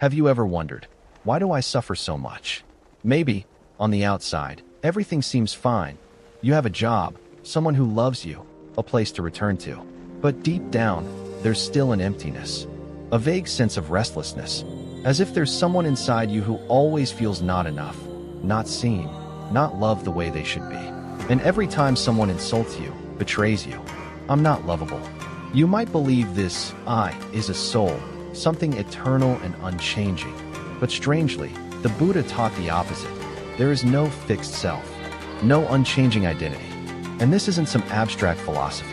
Have you ever wondered, why do I suffer so much? Maybe, on the outside, everything seems fine. You have a job, someone who loves you, a place to return to. But deep down, there's still an emptiness, a vague sense of restlessness, as if there's someone inside you who always feels not enough, not seen, not loved the way they should be. And every time someone insults you, betrays you, I'm not lovable. You might believe this I is a soul, something eternal and unchanging. But strangely, the Buddha taught the opposite. There is no fixed self, no unchanging identity. And this isn't some abstract philosophy.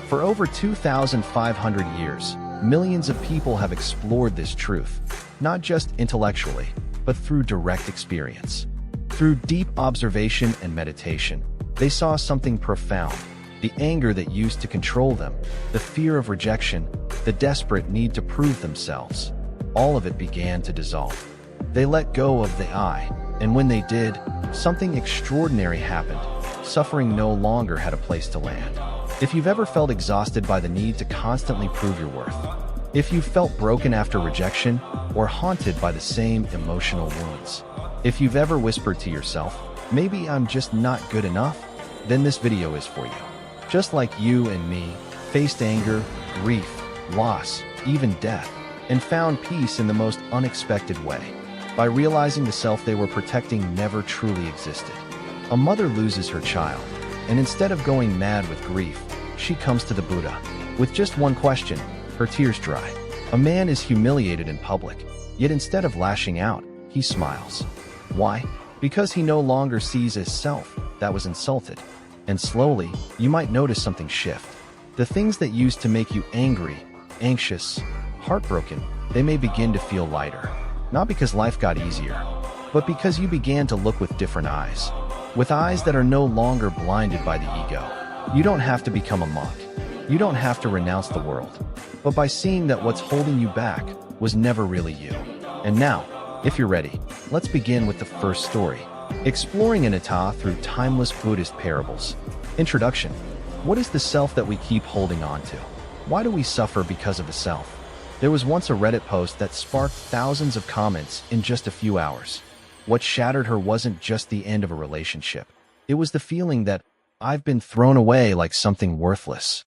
For over 2,500 years, millions of people have explored this truth, not just intellectually, but through direct experience. Through deep observation and meditation, they saw something profound. The anger that used to control them, the fear of rejection, the desperate need to prove themselves. All of it began to dissolve. They let go of the I, and when they did, something extraordinary happened. Suffering no longer had a place to land. If you've ever felt exhausted by the need to constantly prove your worth, if you've felt broken after rejection or haunted by the same emotional wounds, if you've ever whispered to yourself, maybe I'm just not good enough, then this video is for you. Just like you and me, faced anger, grief, loss, even death, and found peace in the most unexpected way, by realizing the self they were protecting never truly existed. A mother loses her child, and instead of going mad with grief, she comes to the Buddha. With just one question, her tears dry. A man is humiliated in public, yet instead of lashing out, he smiles. Why? Because he no longer sees as self that was insulted. And slowly, you might notice something shift. The things that used to make you angry, anxious, heartbroken, they may begin to feel lighter. Not because life got easier, but because you began to look with different eyes. With eyes that are no longer blinded by the ego. You don't have to become a monk. You don't have to renounce the world. But by seeing that what's holding you back was never really you. And now, if you're ready, let's begin with the first story. Exploring Anattā through timeless Buddhist parables. Introduction. What is the self that we keep holding on to? Why do we suffer because of the self? There was once a Reddit post that sparked thousands of comments in just a few hours. What shattered her wasn't just the end of a relationship. It was the feeling that I've been thrown away like something worthless.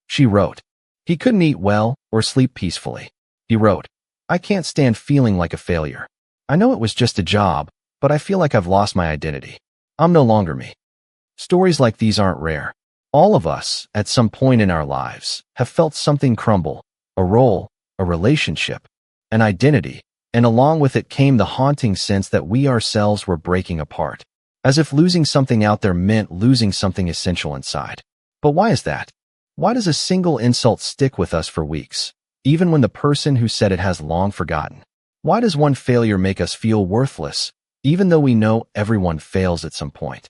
She wrote, he couldn't eat well or sleep peacefully. He wrote, I can't stand feeling like a failure. I know it was just a job, but I feel like I've lost my identity. I'm no longer me. Stories like these aren't rare. All of us, at some point in our lives, have felt something crumble, a role, a relationship, an identity, and along with it came the haunting sense that we ourselves were breaking apart, as if losing something out there meant losing something essential inside. But why is that? Why does a single insult stick with us for weeks, even when the person who said it has long forgotten? Why does one failure make us feel worthless, even though we know everyone fails at some point?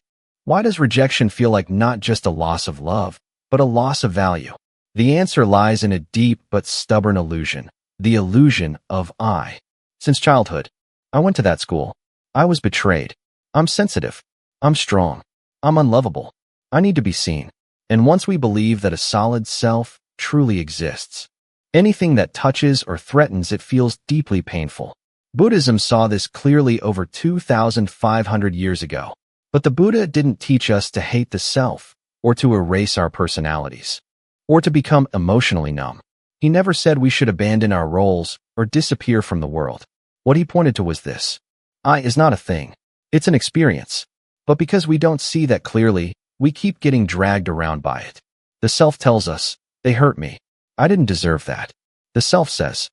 Why does rejection feel like not just a loss of love, but a loss of value? The answer lies in a deep but stubborn illusion, the illusion of I. Since childhood, I went to that school. I was betrayed. I'm sensitive. I'm strong. I'm unlovable. I need to be seen. And once we believe that a solid self truly exists, anything that touches or threatens it feels deeply painful. Buddhism saw this clearly over 2,500 years ago. But the Buddha didn't teach us to hate the self, or to erase our personalities, or to become emotionally numb. He never said we should abandon our roles or disappear from the world. What he pointed to was this. I is not a thing. It's an experience. But because we don't see that clearly, we keep getting dragged around by it. The self tells us, they hurt me. I didn't deserve that. The self says,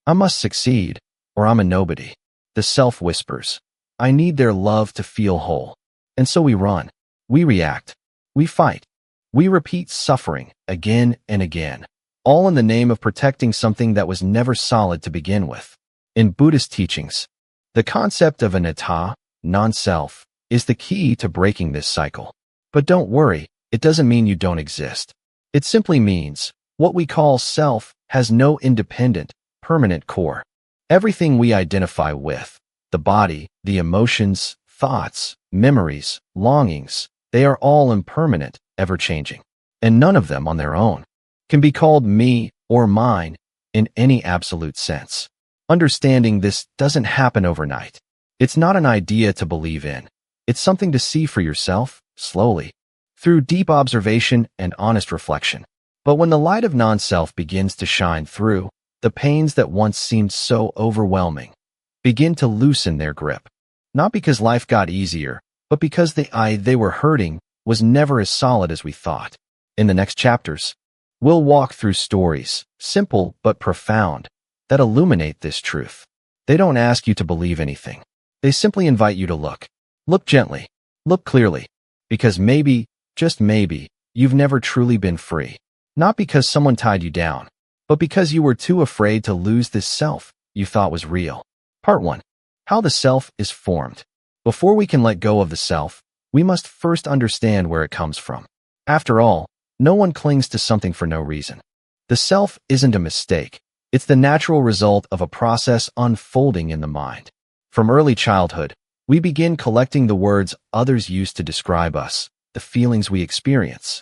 I must succeed, or I'm a nobody. The self whispers, I need their love to feel whole. And so we run, we react, we fight, we repeat suffering again and again, all in the name of protecting something that was never solid to begin with. In Buddhist teachings, the concept of Anattā, non-self, is the key to breaking this cycle. But don't worry, it doesn't mean you don't exist. It simply means what we call self has no independent, permanent core. Everything we identify with, the body, the emotions, thoughts, memories, longings, they are all impermanent, ever-changing, and none of them on their own can be called me or mine in any absolute sense. Understanding this doesn't happen overnight. It's not an idea to believe in. It's something to see for yourself, slowly, through deep observation and honest reflection. But when the light of non-self begins to shine through, the pains that once seemed so overwhelming begin to loosen their grip. Not because life got easier, but because the I they were hurting was never as solid as we thought. In the next chapters, we'll walk through stories, simple but profound, that illuminate this truth. They don't ask you to believe anything. They simply invite you to look. Look gently. Look clearly. Because maybe, just maybe, you've never truly been free. Not because someone tied you down, but because you were too afraid to lose this self you thought was real. Part 1. How the self is formed. Before we can let go of the self, we must first understand where it comes from. After all, no one clings to something for no reason. The self isn't a mistake. It's the natural result of a process unfolding in the mind. From early childhood, we begin collecting the words others use to describe us, the feelings we experience,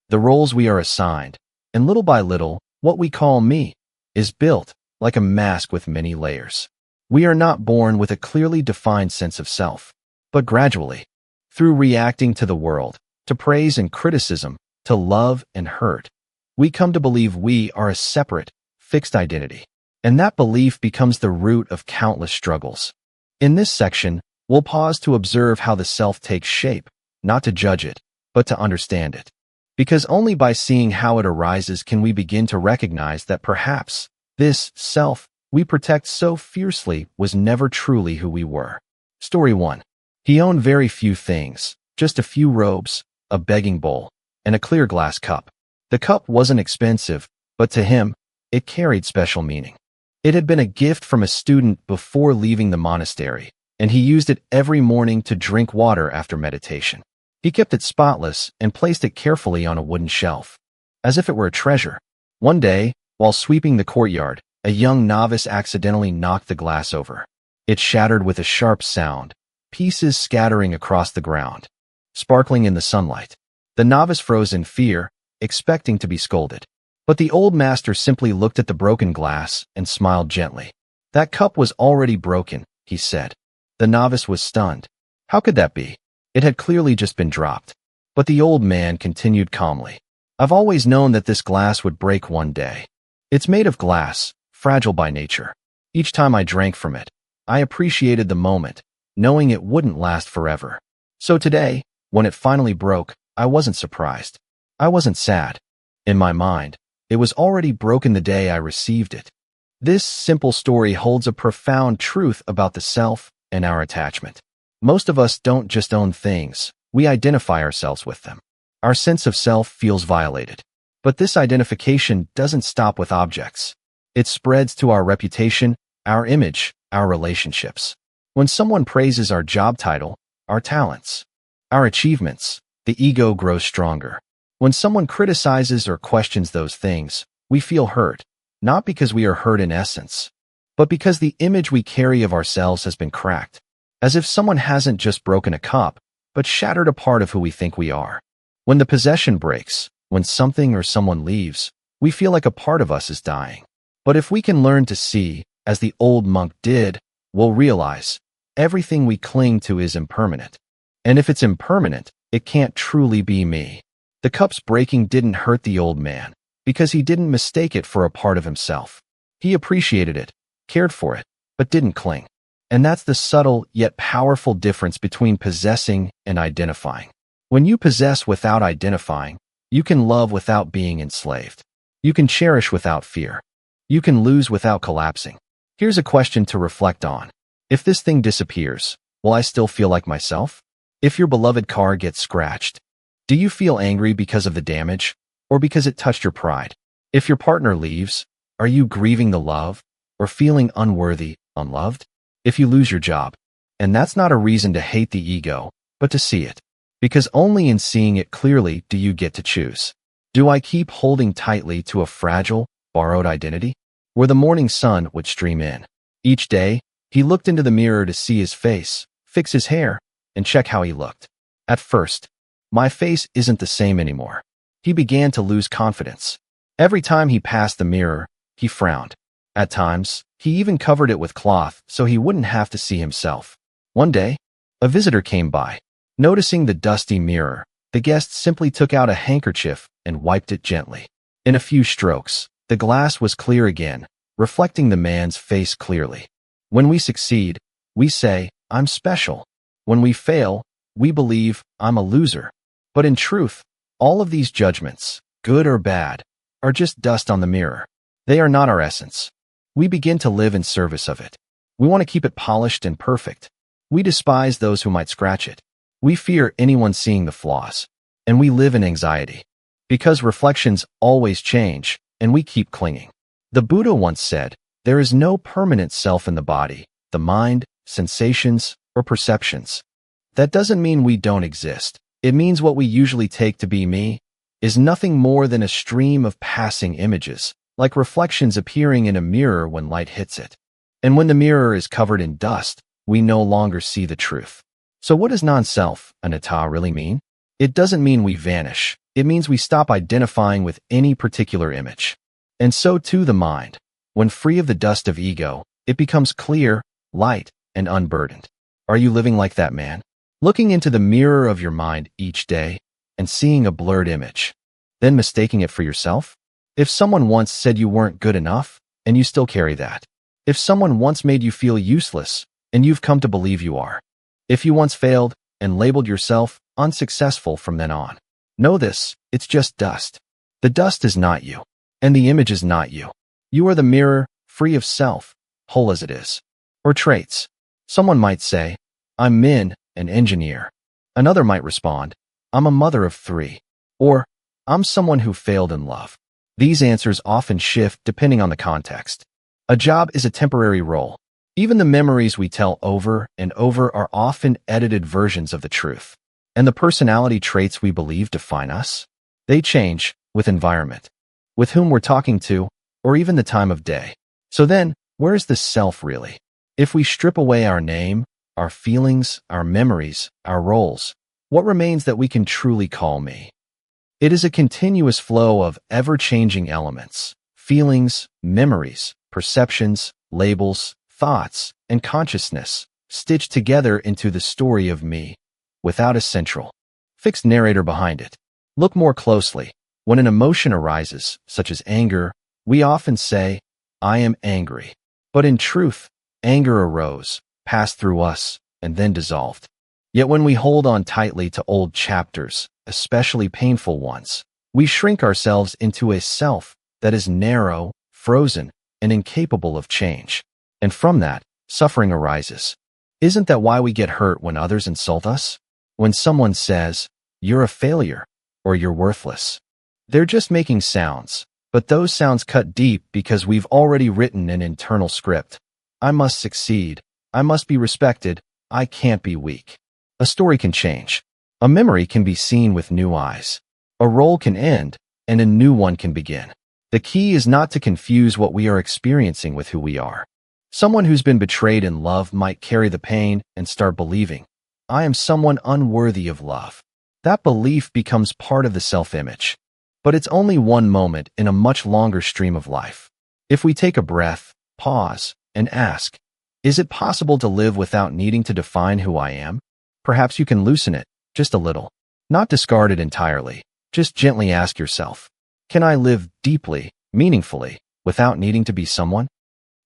the roles we are assigned, and little by little, what we call me is built like a mask with many layers. We are not born with a clearly defined sense of self, but gradually, through reacting to the world, to praise and criticism, to love and hurt, we come to believe we are a separate, fixed identity. And that belief becomes the root of countless struggles. In this section, we'll pause to observe how the self takes shape, not to judge it, but to understand it. Because only by seeing how it arises can we begin to recognize that perhaps this self we protect so fiercely was never truly who we were. Story 1. He owned very few things, just a few robes, a begging bowl, and a clear glass cup. The cup wasn't expensive, but to him, it carried special meaning. It had been a gift from a student before leaving the monastery, and he used it every morning to drink water after meditation. He kept it spotless and placed it carefully on a wooden shelf, as if it were a treasure. One day, while sweeping the courtyard, a young novice accidentally knocked the glass over. It shattered with a sharp sound, pieces scattering across the ground, sparkling in the sunlight. The novice froze in fear, expecting to be scolded. But the old master simply looked at the broken glass and smiled gently. That cup was already broken, he said. The novice was stunned. How could that be? It had clearly just been dropped. But the old man continued calmly. I've always known that this glass would break one day. It's made of glass, fragile by nature. Each time I drank from it, I appreciated the moment, knowing it wouldn't last forever. So today, when it finally broke, I wasn't surprised. I wasn't sad. In my mind, it was already broken the day I received it. This simple story holds a profound truth about the self and our attachment. Most of us don't just own things, we identify ourselves with them. Our sense of self feels violated. But this identification doesn't stop with objects. It spreads to our reputation, our image, our relationships. When someone praises our job title, our talents, our achievements, the ego grows stronger. When someone criticizes or questions those things, we feel hurt, not because we are hurt in essence, but because the image we carry of ourselves has been cracked, as if someone hasn't just broken a cup, but shattered a part of who we think we are. When the possession breaks, when something or someone leaves, we feel like a part of us is dying. But if we can learn to see, as the old monk did, we'll realize everything we cling to is impermanent. And if it's impermanent, it can't truly be me. The cup's breaking didn't hurt the old man, because he didn't mistake it for a part of himself. He appreciated it, cared for it, but didn't cling. And that's the subtle yet powerful difference between possessing and identifying. When you possess without identifying, you can love without being enslaved. You can cherish without fear. You can lose without collapsing. Here's a question to reflect on. If this thing disappears, will I still feel like myself? If your beloved car gets scratched, do you feel angry because of the damage, or because it touched your pride? If your partner leaves, are you grieving the love, or feeling unworthy, unloved? If you lose your job, and that's not a reason to hate the ego, but to see it. Because only in seeing it clearly do you get to choose. Do I keep holding tightly to a fragile, borrowed identity? Where the morning sun would stream in. Each day, he looked into the mirror to see his face, fix his hair, and check how he looked. At first, my face isn't the same anymore. He began to lose confidence. Every time he passed the mirror, he frowned. At times, he even covered it with cloth so he wouldn't have to see himself. One day, a visitor came by. Noticing the dusty mirror, the guest simply took out a handkerchief and wiped it gently. In a few strokes, the glass was clear again, reflecting the man's face clearly. When we succeed, we say, "I'm special." When we fail, we believe, "I'm a loser." But in truth, all of these judgments, good or bad, are just dust on the mirror. They are not our essence. We begin to live in service of it. We want to keep it polished and perfect. We despise those who might scratch it. We fear anyone seeing the flaws. And we live in anxiety. Because reflections always change, and we keep clinging. The Buddha once said, "There is no permanent self in the body, the mind, sensations, or perceptions." That doesn't mean we don't exist. It means what we usually take to be me is nothing more than a stream of passing images, like reflections appearing in a mirror when light hits it. And when the mirror is covered in dust, we no longer see the truth. So what does non-self, Anattā, really mean? It doesn't mean we vanish. It means we stop identifying with any particular image. And so too the mind. When free of the dust of ego, it becomes clear, light, and unburdened. Are you living like that man? Looking into the mirror of your mind each day and seeing a blurred image, then mistaking it for yourself? If someone once said you weren't good enough, and you still carry that. If someone once made you feel useless, and you've come to believe you are. If you once failed and labeled yourself unsuccessful from then on. Know this, it's just dust. The dust is not you, and the image is not you. You are the mirror, free of self, whole as it is. Or traits. Someone might say, "I'm Min, an engineer." Another might respond, "I'm a mother of 3. Or, "I'm someone who failed in love." These answers often shift depending on the context. A job is a temporary role. Even the memories we tell over and over are often edited versions of the truth. And the personality traits we believe define us? They change with environment, with whom we're talking to, or even the time of day. So then, where's the self really? If we strip away our name, our feelings, our memories, our roles, what remains that we can truly call me? It is a continuous flow of ever-changing elements, feelings, memories, perceptions, labels, thoughts, and consciousness, stitched together into the story of me, without a central, fixed narrator behind it. Look more closely. When an emotion arises, such as anger, we often say, "I am angry." But in truth, anger arose, passed through us, and then dissolved. Yet when we hold on tightly to old chapters, especially painful ones, we shrink ourselves into a self that is narrow, frozen, and incapable of change. And from that, suffering arises. Isn't that why we get hurt when others insult us? When someone says, "You're a failure," or "You're worthless." They're just making sounds, but those sounds cut deep because we've already written an internal script. I must succeed. I must be respected. I can't be weak. A story can change. A memory can be seen with new eyes. A role can end, and a new one can begin. The key is not to confuse what we are experiencing with who we are. Someone who's been betrayed in love might carry the pain and start believing, "I am someone unworthy of love." That belief becomes part of the self-image. But it's only one moment in a much longer stream of life. If we take a breath, pause, and ask, is it possible to live without needing to define who I am? Perhaps you can loosen it, just a little. Not discard it entirely. Just gently ask yourself, can I live deeply, meaningfully, without needing to be someone?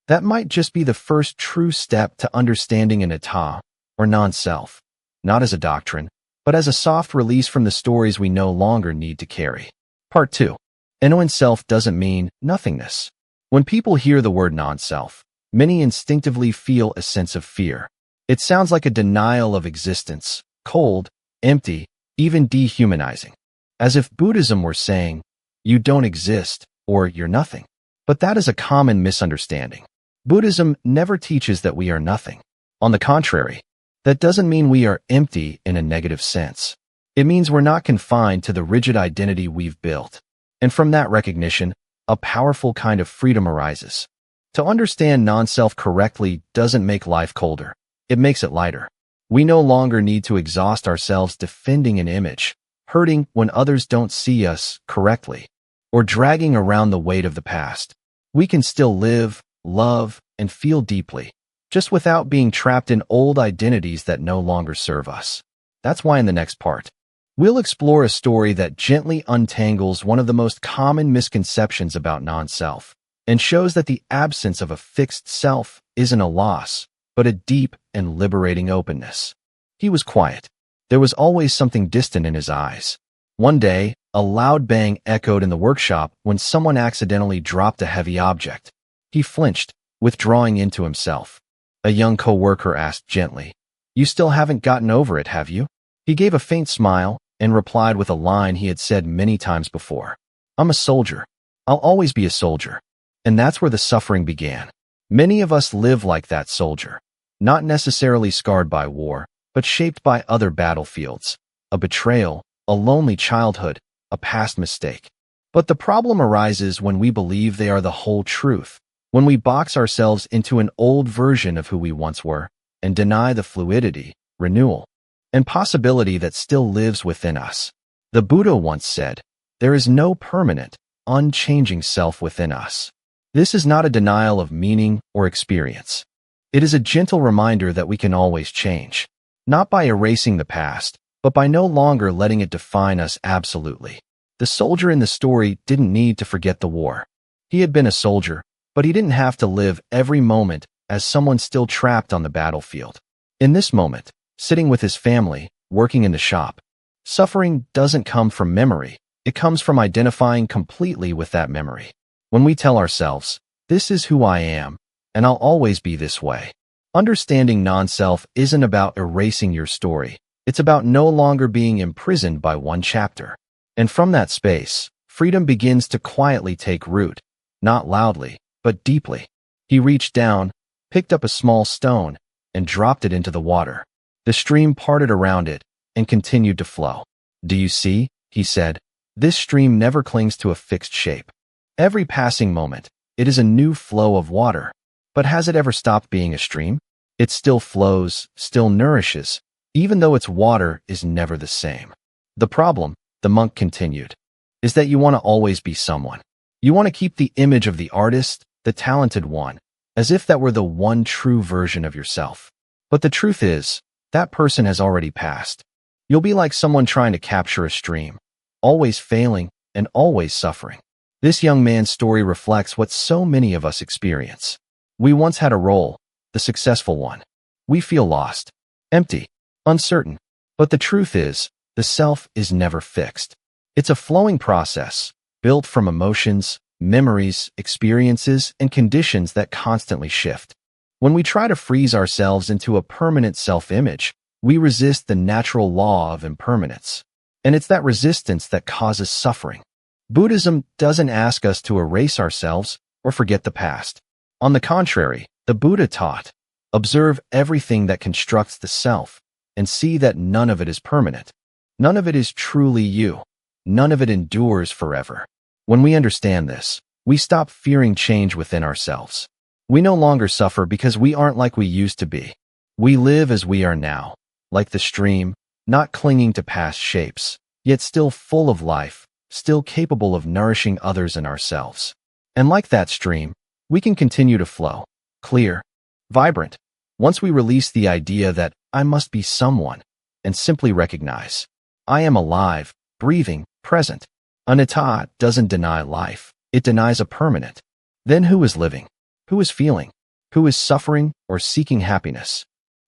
That might just be the first true step to understanding Anattā, or non-self, not as a doctrine, but as a soft release from the stories we no longer need to carry. Part 2. Knowing self doesn't mean nothingness. When people hear the word non-self, many instinctively feel a sense of fear. It sounds like a denial of existence, cold, empty, even dehumanizing. As if Buddhism were saying, you don't exist, or you're nothing. But that is a common misunderstanding. Buddhism never teaches that we are nothing. On the contrary, that doesn't mean we are empty in a negative sense. It means we're not confined to the rigid identity we've built. And from that recognition, a powerful kind of freedom arises. To understand non-self correctly doesn't make life colder. It makes it lighter. We no longer need to exhaust ourselves defending an image, hurting when others don't see us correctly, or dragging around the weight of the past. We can still live, love, and feel deeply, just without being trapped in old identities that no longer serve us. That's why in the next part, we'll explore a story that gently untangles one of the most common misconceptions about non-self and shows that the absence of a fixed self isn't a loss, but a deep and liberating openness. He was quiet. There was always something distant in his eyes. One day, a loud bang echoed in the workshop when someone accidentally dropped a heavy object. He flinched, withdrawing into himself. A young co-worker asked gently, "You still haven't gotten over it, have you?" He gave a faint smile and replied with a line he had said many times before. "I'm a soldier. I'll always be a soldier." And that's where the suffering began. Many of us live like that soldier, not necessarily scarred by war, but shaped by other battlefields, a betrayal, a lonely childhood, a past mistake. But the problem arises when we believe they are the whole truth, when we box ourselves into an old version of who we once were and deny the fluidity, renewal, and possibility that still lives within us. The Buddha once said, "There is no permanent, unchanging self within us." This is not a denial of meaning or experience. It is a gentle reminder that we can always change, not by erasing the past, but by no longer letting it define us absolutely. The soldier in the story didn't need to forget the war. He had been a soldier, but he didn't have to live every moment as someone still trapped on the battlefield. In this moment, sitting with his family, working in the shop, suffering doesn't come from memory. It comes from identifying completely with that memory. When we tell ourselves, "This is who I am, and I'll always be this way." Understanding non-self isn't about erasing your story. It's about no longer being imprisoned by one chapter. And from that space, freedom begins to quietly take root, not loudly, but deeply. He reached down, picked up a small stone, and dropped it into the water. The stream parted around it and continued to flow. "Do you see?" he said. "This stream never clings to a fixed shape. Every passing moment, it is a new flow of water. But has it ever stopped being a stream? It still flows, still nourishes, even though its water is never the same." The problem, the monk continued, is that you want to always be someone. You want to keep the image of the artist, the talented one, as if that were the one true version of yourself. But the truth is, that person has already passed. You'll be like someone trying to capture a stream, always failing and always suffering. This young man's story reflects what so many of us experience. We once had a role, the successful one. We feel lost, empty, uncertain. But the truth is, the self is never fixed. It's a flowing process, built from emotions, memories, experiences, and conditions that constantly shift. When we try to freeze ourselves into a permanent self-image, we resist the natural law of impermanence. And it's that resistance that causes suffering. Buddhism doesn't ask us to erase ourselves or forget the past. On the contrary, the Buddha taught, observe everything that constructs the self and see that none of it is permanent. None of it is truly you. None of it endures forever. When we understand this, we stop fearing change within ourselves. We no longer suffer because we aren't like we used to be. We live as we are now, like the stream, not clinging to past shapes, yet still full of life, still capable of nourishing others and ourselves. And like that stream, we can continue to flow, clear, vibrant, once we release the idea that I must be someone, and simply recognize, I am alive, breathing, present. Anattā doesn't deny life, it denies a permanent. Then who is living? Who is feeling? Who is suffering or seeking happiness?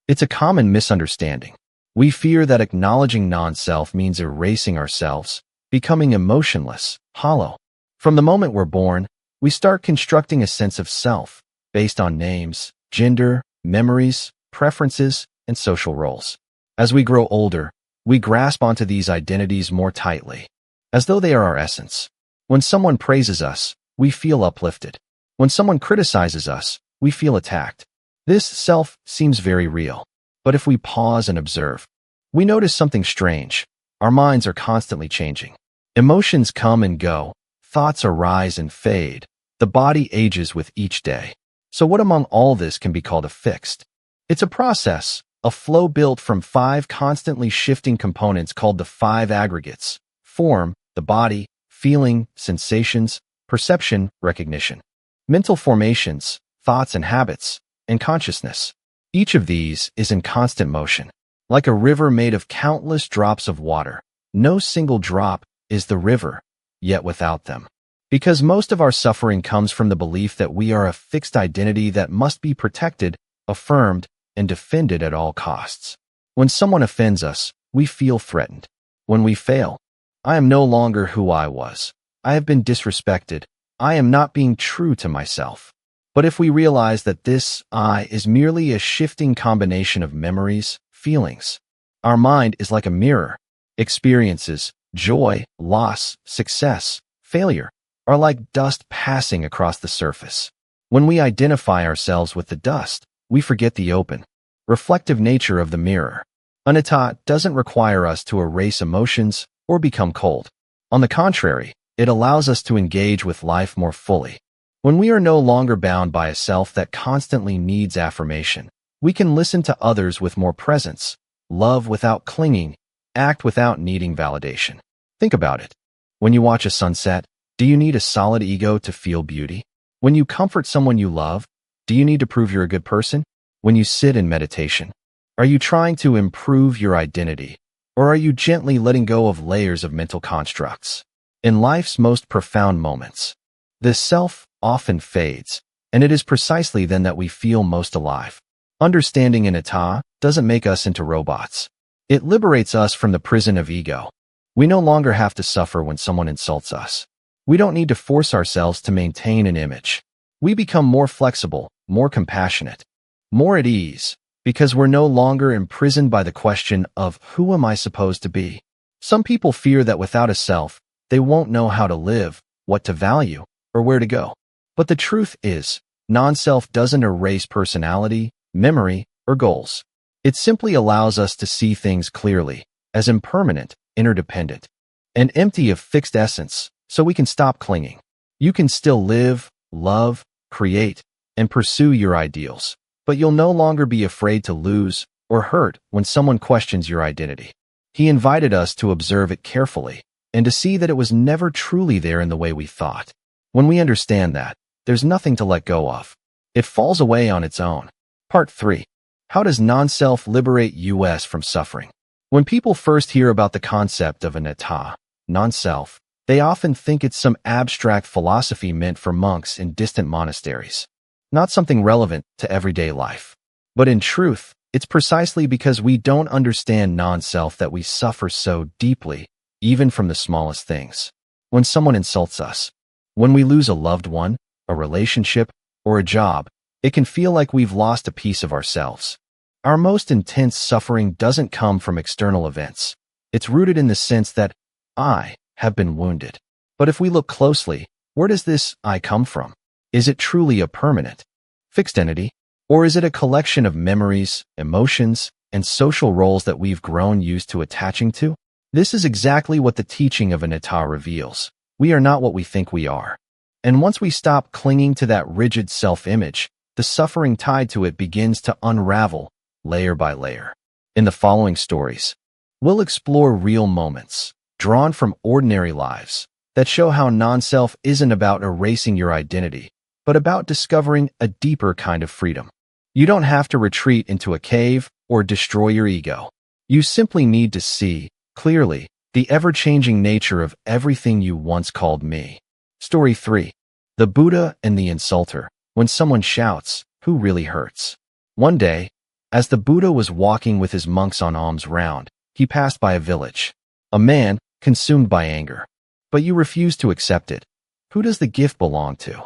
It's a common misunderstanding. We fear that acknowledging non-self means erasing ourselves, becoming emotionless, hollow. From the moment we're born, we start constructing a sense of self based on names, gender, memories, preferences, and social roles. As we grow older, we grasp onto these identities more tightly, as though they are our essence. When someone praises us, we feel uplifted. When someone criticizes us, we feel attacked. This self seems very real. But if we pause and observe, we notice something strange. Our minds are constantly changing. Emotions come and go. Thoughts arise and fade. The body ages with each day. So what among all this can be called a fixed? It's a process, a flow built from 5 constantly shifting components called the 5 aggregates: form, the body; feeling, sensations; perception, recognition; mental formations, thoughts and habits, and consciousness. Each of these is in constant motion. Like a river made of countless drops of water, no single drop is the river, yet without them. Because most of our suffering comes from the belief that we are a fixed identity that must be protected, affirmed, and defended at all costs. When someone offends us, we feel threatened. When we fail, I am no longer who I was. I have been disrespected. I am not being true to myself. But if we realize that this I is merely a shifting combination of memories, feelings, our mind is like a mirror. Experiences, joy, loss, success, failure, are like dust passing across the surface. When we identify ourselves with the dust, we forget the open, reflective nature of the mirror. Anattā doesn't require us to erase emotions or become cold. On the contrary, it allows us to engage with life more fully. When we are no longer bound by a self that constantly needs affirmation, we can listen to others with more presence, love without clinging, act without needing validation. Think about it. When you watch a sunset, do you need a solid ego to feel beauty? When you comfort someone you love, do you need to prove you're a good person? When you sit in meditation, are you trying to improve your identity, or are you gently letting go of layers of mental constructs? In life's most profound moments, the self often fades, and it is precisely then that we feel most alive. Understanding Anattā doesn't make us into robots. It liberates us from the prison of ego. We no longer have to suffer when someone insults us. We don't need to force ourselves to maintain an image. We become more flexible, more compassionate, more at ease, because we're no longer imprisoned by the question of who am I supposed to be? Some people fear that without a self, they won't know how to live, what to value, or where to go. But the truth is, non-self doesn't erase personality, memory, or goals. It simply allows us to see things clearly, as impermanent, interdependent, and empty of fixed essence, so we can stop clinging. You can still live, love, create, and pursue your ideals, but you'll no longer be afraid to lose or hurt when someone questions your identity. He invited us to observe it carefully and to see that it was never truly there in the way we thought. When we understand that, there's nothing to let go of. It falls away on its own. Part 3. How does non-self liberate us from suffering? When people first hear about the concept of Anattā, non-self, they often think it's some abstract philosophy meant for monks in distant monasteries, not something relevant to everyday life. But in truth, it's precisely because we don't understand non-self that we suffer so deeply, even from the smallest things. When someone insults us, when we lose a loved one, a relationship, or a job, it can feel like we've lost a piece of ourselves. Our most intense suffering doesn't come from external events. It's rooted in the sense that I have been wounded. But if we look closely, where does this I come from? Is it truly a permanent, fixed entity? Or is it a collection of memories, emotions, and social roles that we've grown used to attaching to? This is exactly what the teaching of Anattā reveals. We are not what we think we are. And once we stop clinging to that rigid self-image, the suffering tied to it begins to unravel layer by layer. In the following stories, we'll explore real moments, drawn from ordinary lives, that show how non-self isn't about erasing your identity, but about discovering a deeper kind of freedom. You don't have to retreat into a cave or destroy your ego. You simply need to see, clearly, the ever-changing nature of everything you once called me. Story 3. The Buddha and the Insulter. When someone shouts, who really hurts? One day, as the Buddha was walking with his monks on alms round, he passed by a village. A man, consumed by anger. But you refuse to accept it. Who does the gift belong to?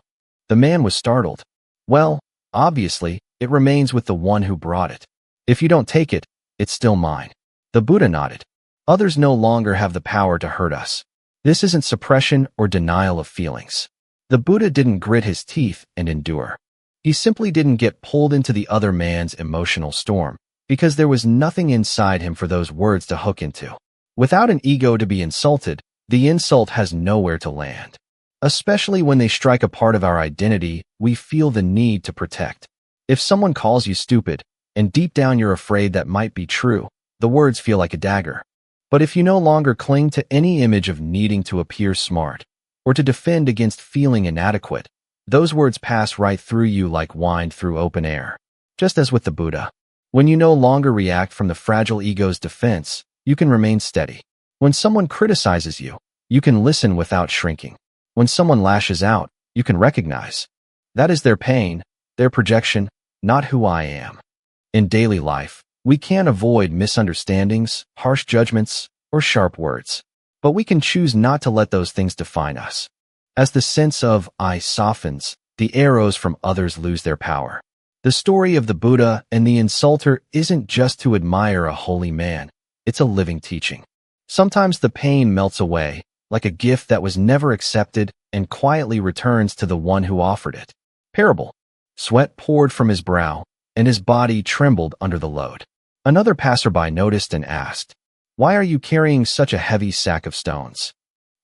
The man was startled. Well, obviously, it remains with the one who brought it. If you don't take it, it's still mine. The Buddha nodded. Others no longer have the power to hurt us. This isn't suppression or denial of feelings. The Buddha didn't grit his teeth and endure. He simply didn't get pulled into the other man's emotional storm, because there was nothing inside him for those words to hook into. Without an ego to be insulted, the insult has nowhere to land. Especially when they strike a part of our identity we feel the need to protect. If someone calls you stupid, and deep down you're afraid that might be true, the words feel like a dagger. But if you no longer cling to any image of needing to appear smart, or to defend against feeling inadequate, Those words pass right through you like wind through open air. Just as with the Buddha. When you no longer react from the fragile ego's defense, you can remain steady. When someone criticizes you, you can listen without shrinking. When someone lashes out, you can recognize. That is their pain, their projection, not who I am. In daily life, we can't avoid misunderstandings, harsh judgments, or sharp words. But we can choose not to let those things define us. As the sense of I softens, the arrows from others lose their power. The story of the Buddha and the insulter isn't just to admire a holy man, it's a living teaching. Sometimes the pain melts away, like a gift that was never accepted and quietly returns to the one who offered it. Parable. Sweat poured from his brow, and his body trembled under the load. Another passerby noticed and asked, "Why are you carrying such a heavy sack of stones?"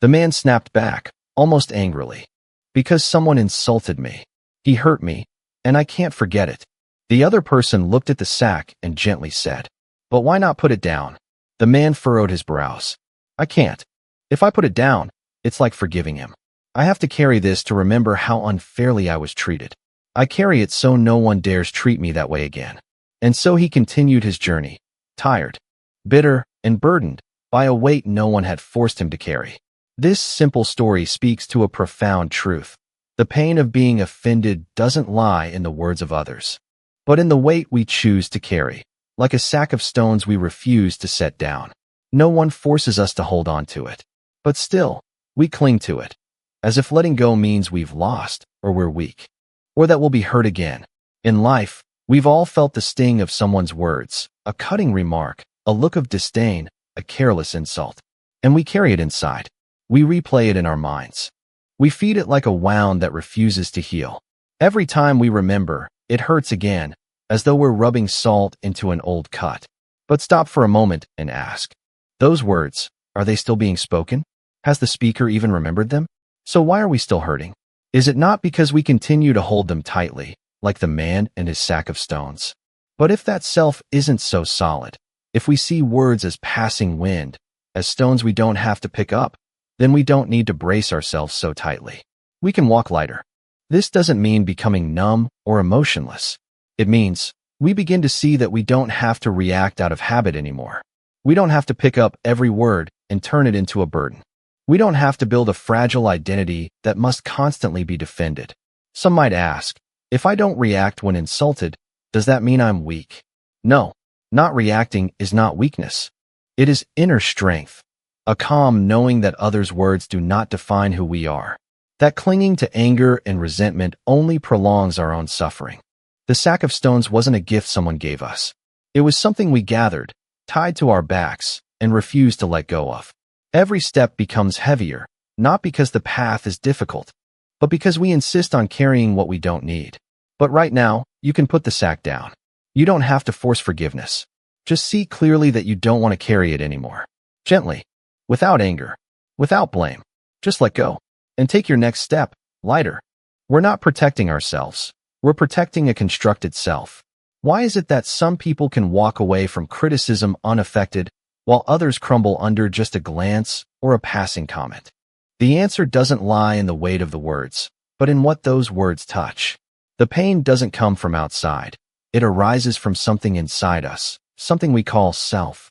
The man snapped back, almost angrily. "Because someone insulted me. He hurt me, and I can't forget it." The other person looked at the sack and gently said, "But why not put it down?" The man furrowed his brows. "I can't. If I put it down, it's like forgiving him. I have to carry this to remember how unfairly I was treated. I carry it so no one dares treat me that way again." And so he continued his journey, tired, bitter, and burdened by a weight no one had forced him to carry. This simple story speaks to a profound truth. The pain of being offended doesn't lie in the words of others, but in the weight we choose to carry, like a sack of stones we refuse to set down. No one forces us to hold on to it, but still, we cling to it, as if letting go means we've lost, or we're weak, or that we'll be hurt again. In life, we've all felt the sting of someone's words, a cutting remark, a look of disdain, a careless insult, and we carry it inside. We replay it in our minds. We feed it like a wound that refuses to heal. Every time we remember, it hurts again, as though we're rubbing salt into an old cut. But stop for a moment and ask, those words, are they still being spoken? Has the speaker even remembered them? So why are we still hurting? Is it not because we continue to hold them tightly, like the man and his sack of stones? But if that self isn't so solid, if we see words as passing wind, as stones we don't have to pick up, then we don't need to brace ourselves so tightly. We can walk lighter. This doesn't mean becoming numb or emotionless. It means we begin to see that we don't have to react out of habit anymore. We don't have to pick up every word and turn it into a burden. We don't have to build a fragile identity that must constantly be defended. Some might ask, if I don't react when insulted, does that mean I'm weak? No, not reacting is not weakness. It is inner strength. A calm knowing that others' words do not define who we are. That clinging to anger and resentment only prolongs our own suffering. The sack of stones wasn't a gift someone gave us. It was something we gathered, tied to our backs, and refused to let go of. Every step becomes heavier, not because the path is difficult, but because we insist on carrying what we don't need. But right now, you can put the sack down. You don't have to force forgiveness. Just see clearly that you don't want to carry it anymore. Gently. Without anger, without blame, just let go and take your next step, lighter. We're not protecting ourselves. We're protecting a constructed self. Why is it that some people can walk away from criticism unaffected while others crumble under just a glance or a passing comment? The answer doesn't lie in the weight of the words, but in what those words touch. The pain doesn't come from outside. It arises from something inside us, something we call self.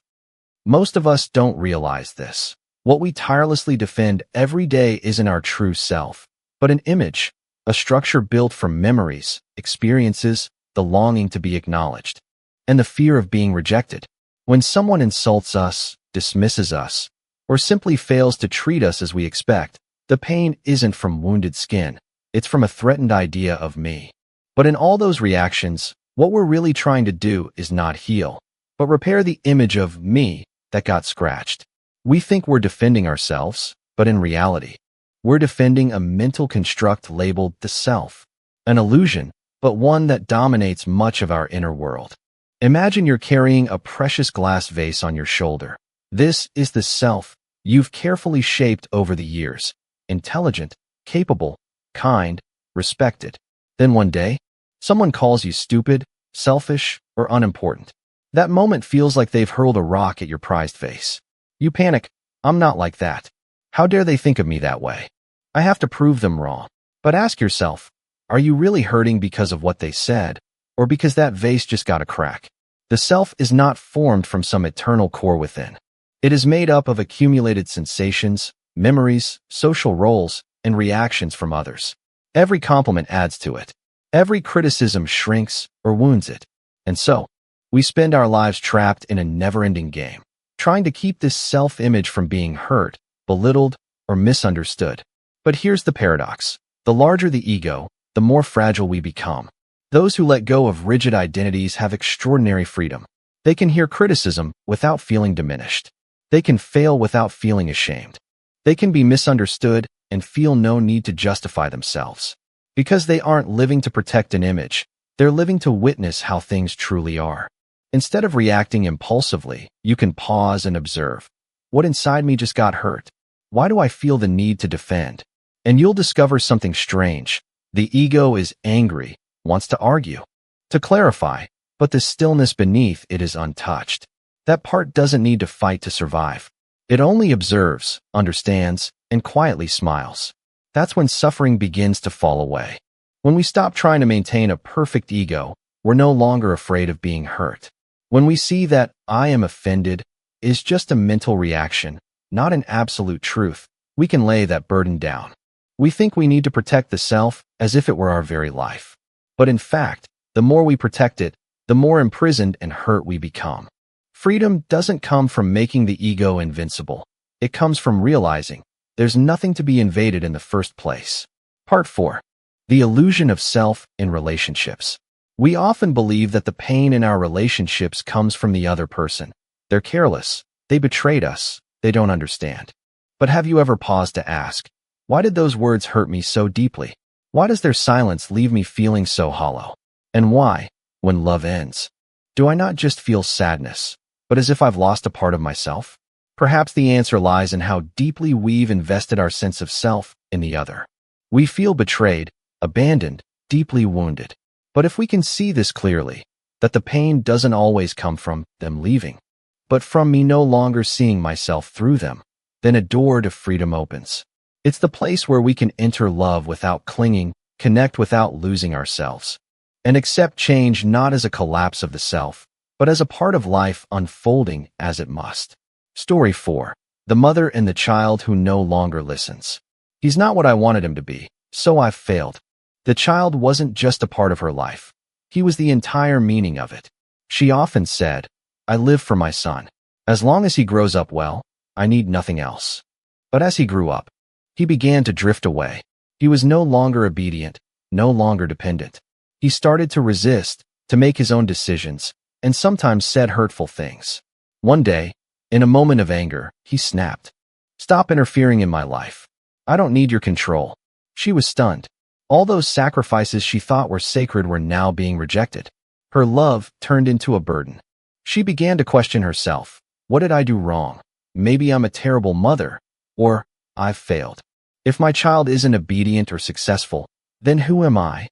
Most of us don't realize this. What we tirelessly defend every day isn't our true self, but an image, a structure built from memories, experiences, the longing to be acknowledged, and the fear of being rejected. When someone insults us, dismisses us, or simply fails to treat us as we expect, the pain isn't from wounded skin, it's from a threatened idea of me. But in all those reactions, what we're really trying to do is not heal, but repair the image of me that got scratched. We think we're defending ourselves, but in reality, we're defending a mental construct labeled the self, an illusion, but one that dominates much of our inner world. Imagine you're carrying a precious glass vase on your shoulder. This is the self you've carefully shaped over the years, intelligent, capable, kind, respected. Then one day, someone calls you stupid, selfish, or unimportant. That moment feels like they've hurled a rock at your prized vase. You panic. I'm not like that. How dare they think of me that way? I have to prove them wrong. But ask yourself, Are you really hurting because of what they said, or because that vase just got a crack? The self is not formed from some eternal core within. It is made up of accumulated sensations, memories, social roles, and reactions from others. Every compliment adds to it. Every criticism shrinks or wounds it. And so, we spend our lives trapped in a never-ending game, trying to keep this self-image from being hurt, belittled, or misunderstood. But here's the paradox. The larger the ego, the more fragile we become. Those who let go of rigid identities have extraordinary freedom. They can hear criticism without feeling diminished. They can fail without feeling ashamed. They can be misunderstood and feel no need to justify themselves. Because they aren't living to protect an image, they're living to witness how things truly are. Instead of reacting impulsively, you can pause and observe. What inside me just got hurt? Why do I feel the need to defend? And you'll discover something strange. The ego is angry, wants to argue, to clarify, but the stillness beneath it is untouched. That part doesn't need to fight to survive. It only observes, understands, and quietly smiles. That's when suffering begins to fall away. When we stop trying to maintain a perfect ego, we're no longer afraid of being hurt. When we see that "I am offended" is just a mental reaction, not an absolute truth, we can lay that burden down. We think we need to protect the self as if it were our very life. But in fact, the more we protect it, the more imprisoned and hurt we become. Freedom doesn't come from making the ego invincible. It comes from realizing there's nothing to be invaded in the first place. Part 4. The illusion of self in relationships. We often believe that the pain in our relationships comes from the other person. They're careless. They betrayed us. They don't understand. But have you ever paused to ask, why did those words hurt me so deeply? Why does their silence leave me feeling so hollow? And why, when love ends, do I not just feel sadness, but as if I've lost a part of myself? Perhaps the answer lies in how deeply we've invested our sense of self in the other. We feel betrayed, abandoned, deeply wounded. But if we can see this clearly, that the pain doesn't always come from them leaving, but from me no longer seeing myself through them, then a door to freedom opens. It's the place where we can enter love without clinging, connect without losing ourselves, and accept change not as a collapse of the self, but as a part of life unfolding as it must. Story 4. The mother and the child who no longer listens. He's not what I wanted him to be, so I've failed. The child wasn't just a part of her life. He was the entire meaning of it. She often said, I live for my son. As long as he grows up well, I need nothing else. But as he grew up, he began to drift away. He was no longer obedient, no longer dependent. He started to resist, to make his own decisions, and sometimes said hurtful things. One day, in a moment of anger, he snapped. Stop interfering in my life. I don't need your control. She was stunned. All those sacrifices she thought were sacred were now being rejected. Her love turned into a burden. She began to question herself. What did I do wrong? Maybe I'm a terrible mother, or I've failed. If my child isn't obedient or successful, then who am I?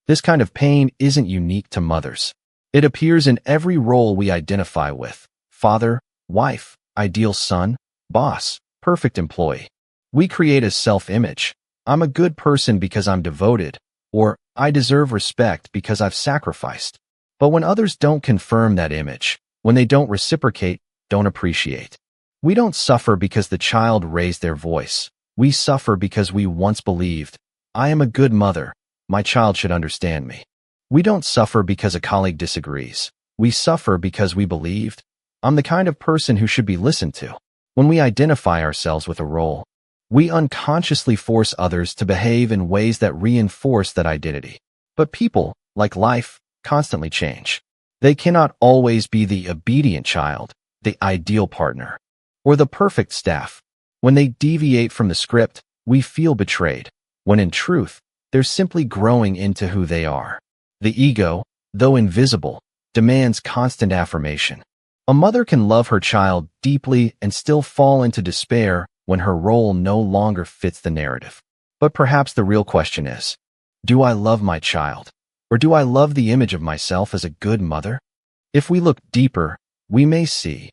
This kind of pain isn't unique to mothers. It appears in every role we identify with: father, wife, ideal son, boss, perfect employee. We create a self-image. I'm a good person because I'm devoted, or I deserve respect because I've sacrificed. But when others don't confirm that image, when they don't reciprocate, don't appreciate, we don't suffer because the child raised their voice. We suffer because we once believed, I am a good mother, my child should understand me. We don't suffer because a colleague disagrees. We suffer because we believed, I'm the kind of person who should be listened to. When we identify ourselves with a role, we unconsciously force others to behave in ways that reinforce that identity. But people, like life, constantly change. They cannot always be the obedient child, the ideal partner, or the perfect staff. When they deviate from the script, we feel betrayed, when in truth, they're simply growing into who they are. The ego, though invisible, demands constant affirmation. A mother can love her child deeply and still fall into despair when her role no longer fits the narrative. But perhaps the real question is, do I love my child? Or do I love the image of myself as a good mother? If we look deeper, we may see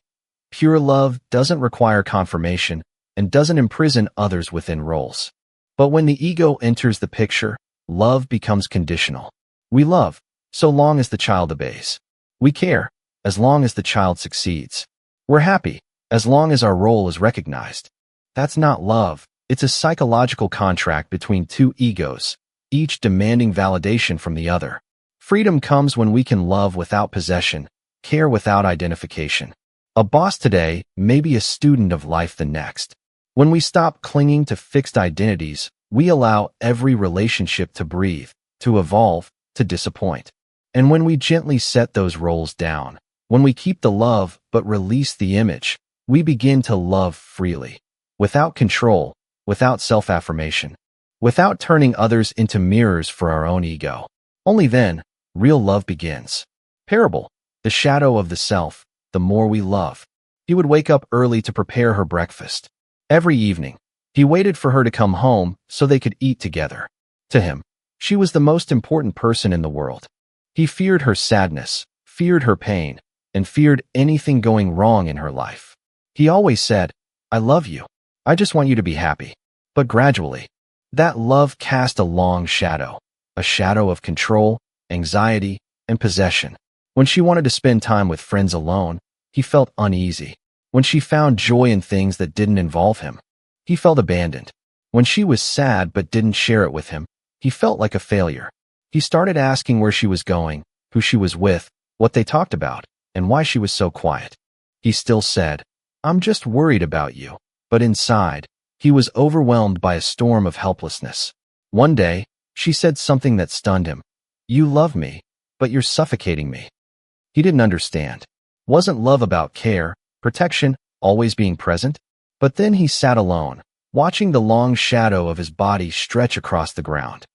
pure love doesn't require confirmation and doesn't imprison others within roles. But when the ego enters the picture, love becomes conditional. We love so long as the child obeys. We care as long as the child succeeds. We're happy as long as our role is recognized. That's not love. It's a psychological contract between two egos, each demanding validation from the other. Freedom comes when we can love without possession, care without identification. A boss today may be a student of life the next. When we stop clinging to fixed identities, we allow every relationship to breathe, to evolve, to disappoint. And when we gently set those roles down, when we keep the love but release the image, we begin to love freely, without control, without self-affirmation, without turning others into mirrors for our own ego. Only then, real love begins. Parable, the shadow of the self, the more we love. He would wake up early to prepare her breakfast. Every evening, he waited for her to come home so they could eat together. To him, she was the most important person in the world. He feared her sadness, feared her pain, and feared anything going wrong in her life. He always said, "I love you. I just want you to be happy." But gradually, that love cast a long shadow, a shadow of control, anxiety, and possession. When she wanted to spend time with friends alone, he felt uneasy. When she found joy in things that didn't involve him, he felt abandoned. When she was sad but didn't share it with him, he felt like a failure. He started asking where she was going, who she was with, what they talked about, and why she was so quiet. He still said, "I'm just worried about you." But inside, he was overwhelmed by a storm of helplessness. One day, she said something that stunned him. "You love me, but you're suffocating me." He didn't understand. Wasn't love about care, protection, always being present? But then he sat alone, watching the long shadow of his body stretch across the ground.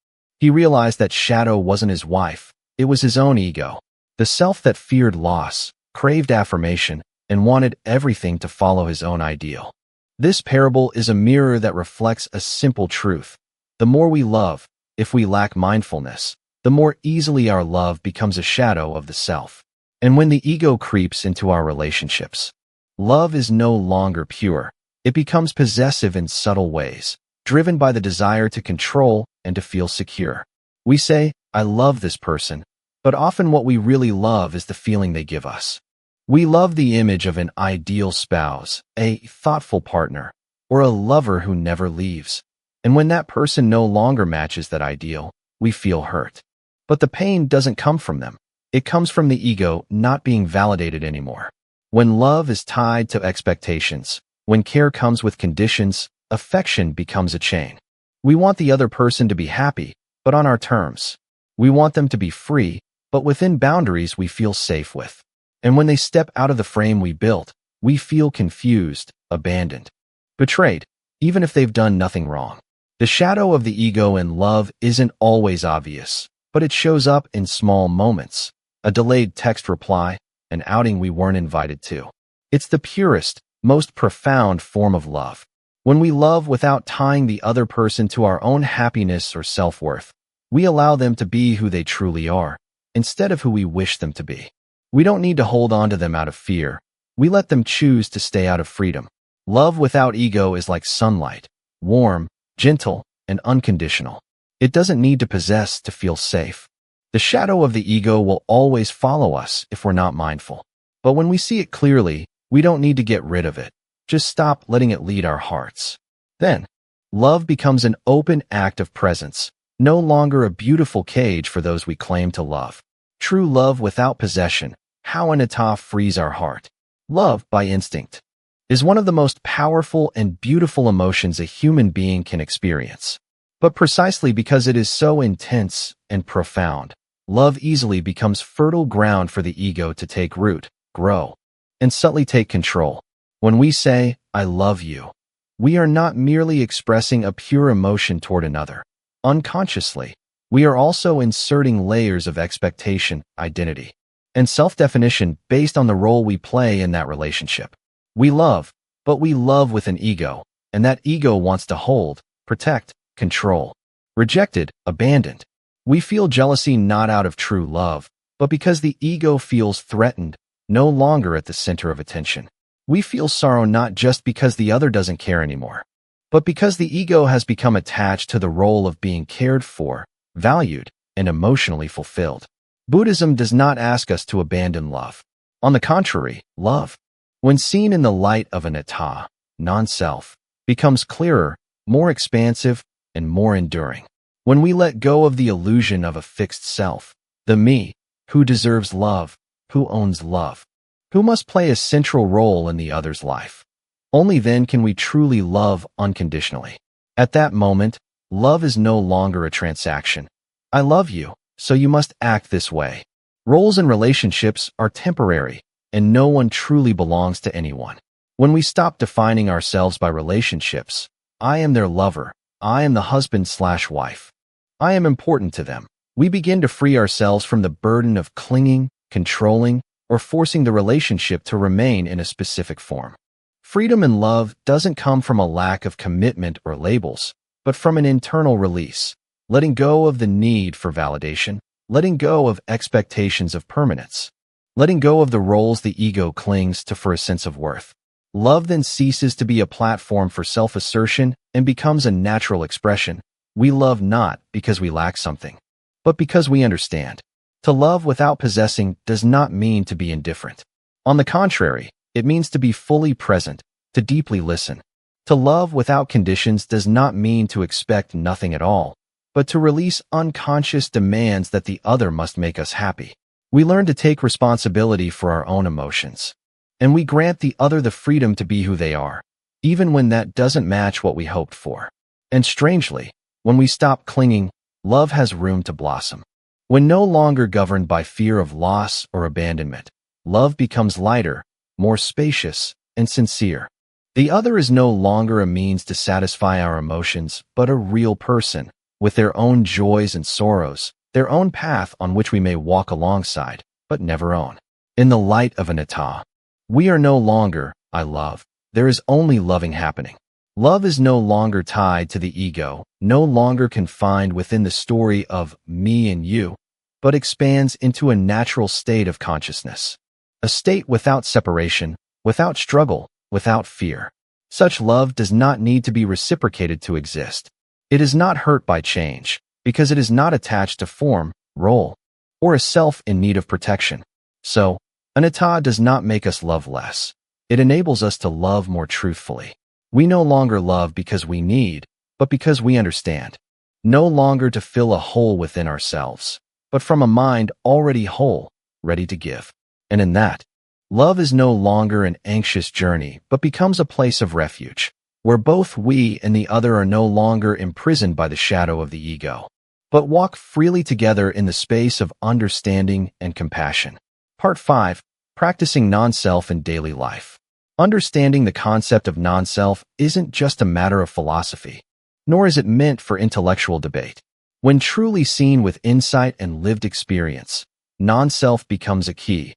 He realized that shadow wasn't his wife, it was his own ego. The self that feared loss, craved affirmation, and wanted everything to follow his own ideal. This parable is a mirror that reflects a simple truth. The more we love, if we lack mindfulness, the more easily our love becomes a shadow of the self. And when the ego creeps into our relationships, love is no longer pure. It becomes possessive in subtle ways, driven by the desire to control and to feel secure. We say, "I love this person," but often what we really love is the feeling they give us. We love the image of an ideal spouse, a thoughtful partner, or a lover who never leaves. And when that person no longer matches that ideal, we feel hurt. But the pain doesn't come from them. It comes from the ego not being validated anymore. When love is tied to expectations, when care comes with conditions, affection becomes a chain. We want the other person to be happy, but on our terms. We want them to be free, but within boundaries we feel safe with. And when they step out of the frame we built, we feel confused, abandoned, betrayed, even if they've done nothing wrong. The shadow of the ego in love isn't always obvious, but it shows up in small moments. A delayed text reply, an outing we weren't invited to. It's the purest, most profound form of love. When we love without tying the other person to our own happiness or self-worth, we allow them to be who they truly are, instead of who we wish them to be. We don't need to hold on to them out of fear. We let them choose to stay out of freedom. Love without ego is like sunlight, warm, gentle, and unconditional. It doesn't need to possess to feel safe. The shadow of the ego will always follow us if we're not mindful. But when we see it clearly, we don't need to get rid of it. Just stop letting it lead our hearts. Then, love becomes an open act of presence, no longer a beautiful cage for those we claim to love. True love without possession, how Anattā frees our heart. Love by instinct is one of the most powerful and beautiful emotions a human being can experience. But precisely because it is so intense and profound, love easily becomes fertile ground for the ego to take root, grow, and subtly take control. When we say, "I love you," we are not merely expressing a pure emotion toward another. Unconsciously, we are also inserting layers of expectation, identity, and self-definition based on the role we play in that relationship. We love, but we love with an ego, and that ego wants to hold, protect, control. Rejected, abandoned. We feel jealousy not out of true love, but because the ego feels threatened, no longer at the center of attention. We feel sorrow not just because the other doesn't care anymore, but because the ego has become attached to the role of being cared for, valued, and emotionally fulfilled. Buddhism does not ask us to abandon love. On the contrary, love, when seen in the light of anattā, non-self, becomes clearer, more expansive, and more enduring. When we let go of the illusion of a fixed self, the me, who deserves love, who owns love, who must play a central role in the other's life, only then can we truly love unconditionally. At that moment, love is no longer a transaction. I love you, so you must act this way. Roles in relationships are temporary, and no one truly belongs to anyone. When we stop defining ourselves by relationships, I am their lover, I am the husband/wife, I am important to them, we begin to free ourselves from the burden of clinging, controlling, or forcing the relationship to remain in a specific form. Freedom in love doesn't come from a lack of commitment or labels, but from an internal release, letting go of the need for validation, letting go of expectations of permanence, letting go of the roles the ego clings to for a sense of worth. Love then ceases to be a platform for self-assertion and becomes a natural expression. We love not because we lack something, but because we understand. To love without possessing does not mean to be indifferent. On the contrary, it means to be fully present, to deeply listen. To love without conditions does not mean to expect nothing at all, but to release unconscious demands that the other must make us happy. We learn to take responsibility for our own emotions, and we grant the other the freedom to be who they are, even when that doesn't match what we hoped for. And strangely, when we stop clinging, love has room to blossom. When no longer governed by fear of loss or abandonment, love becomes lighter, more spacious, and sincere. The other is no longer a means to satisfy our emotions, but a real person, with their own joys and sorrows, their own path on which we may walk alongside, but never own. In the light of anattā, we are no longer, I love, there is only loving happening. Love is no longer tied to the ego, no longer confined within the story of me and you, but expands into a natural state of consciousness. A state without separation, without struggle, without fear. Such love does not need to be reciprocated to exist. It is not hurt by change, because it is not attached to form, role, or a self in need of protection. So, anattā does not make us love less. It enables us to love more truthfully. We no longer love because we need, but because we understand. No longer to fill a hole within ourselves, but from a mind already whole, ready to give. And in that, love is no longer an anxious journey, but becomes a place of refuge, where both we and the other are no longer imprisoned by the shadow of the ego, but walk freely together in the space of understanding and compassion. Part 5. Practicing non-self in daily life. Understanding the concept of non-self isn't just a matter of philosophy, nor is it meant for intellectual debate. When truly seen with insight and lived experience, non-self becomes a key,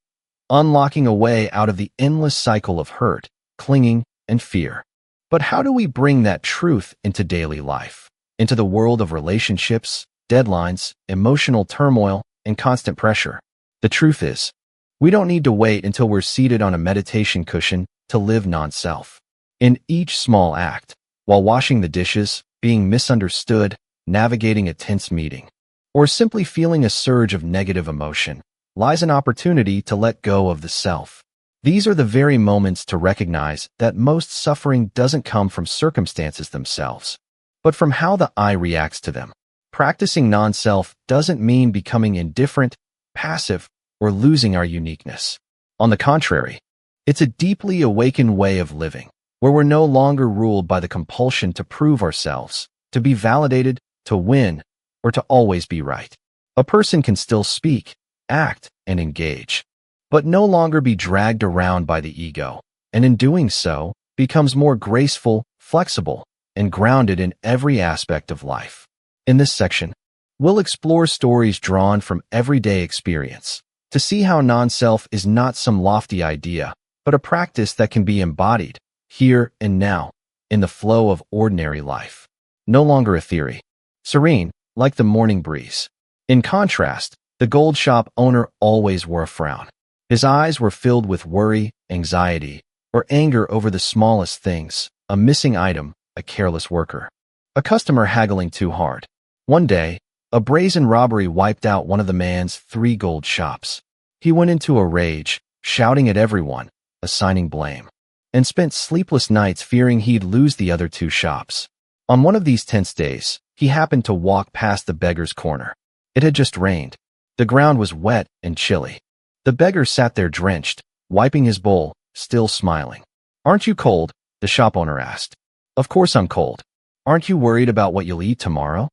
unlocking a way out of the endless cycle of hurt, clinging, and fear. But how do we bring that truth into daily life, into the world of relationships, deadlines, emotional turmoil, and constant pressure? The truth is, we don't need to wait until we're seated on a meditation cushion to live non-self. In each small act, while washing the dishes, being misunderstood, navigating a tense meeting, or simply feeling a surge of negative emotion, lies an opportunity to let go of the self. These are the very moments to recognize that most suffering doesn't come from circumstances themselves, but from how the I reacts to them. Practicing non-self doesn't mean becoming indifferent, passive, or losing our uniqueness. On the contrary, it's a deeply awakened way of living, where we're no longer ruled by the compulsion to prove ourselves, to be validated, to win, or to always be right. A person can still speak, act, and engage, but no longer be dragged around by the ego, and in doing so, becomes more graceful, flexible, and grounded in every aspect of life. In this section, we'll explore stories drawn from everyday experience, to see how non-self is not some lofty idea, but a practice that can be embodied, here and now, in the flow of ordinary life. No longer a theory. Serene, like the morning breeze. In contrast, the gold shop owner always wore a frown. His eyes were filled with worry, anxiety, or anger over the smallest things, a missing item, a careless worker, a customer haggling too hard. One day, A brazen robbery wiped out one of the man's 3 gold shops. He went into a rage, shouting at everyone, assigning blame, and spent sleepless nights fearing he'd lose the other 2 shops. On one of these tense days, he happened to walk past the beggar's corner. It had just rained. The ground was wet and chilly. The beggar sat there drenched, wiping his bowl, still smiling. "Aren't you cold?" the shop owner asked. "Of course I'm cold. Aren't you worried about what you'll eat tomorrow?"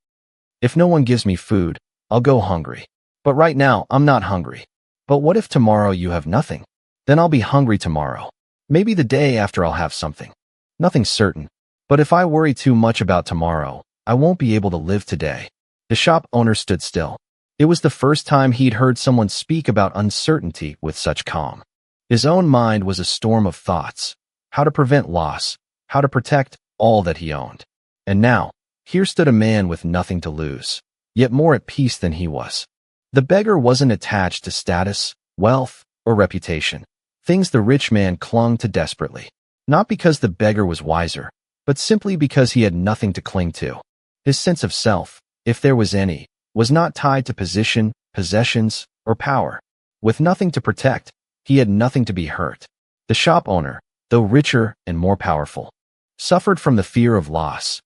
"If no one gives me food, I'll go hungry. But right now, I'm not hungry." "But what if tomorrow you have nothing?" "Then I'll be hungry tomorrow. Maybe the day after I'll have something. Nothing's certain. But if I worry too much about tomorrow, I won't be able to live today." The shop owner stood still. It was the first time he'd heard someone speak about uncertainty with such calm. His own mind was a storm of thoughts. How to prevent loss, how to protect all that he owned. And now, here stood a man with nothing to lose, yet more at peace than he was. The beggar wasn't attached to status, wealth, or reputation, things the rich man clung to desperately. Not because the beggar was wiser, but simply because he had nothing to cling to. His sense of self, if there was any, was not tied to position, possessions, or power. With nothing to protect, he had nothing to be hurt. The shop owner, though richer and more powerful, suffered from the fear of loss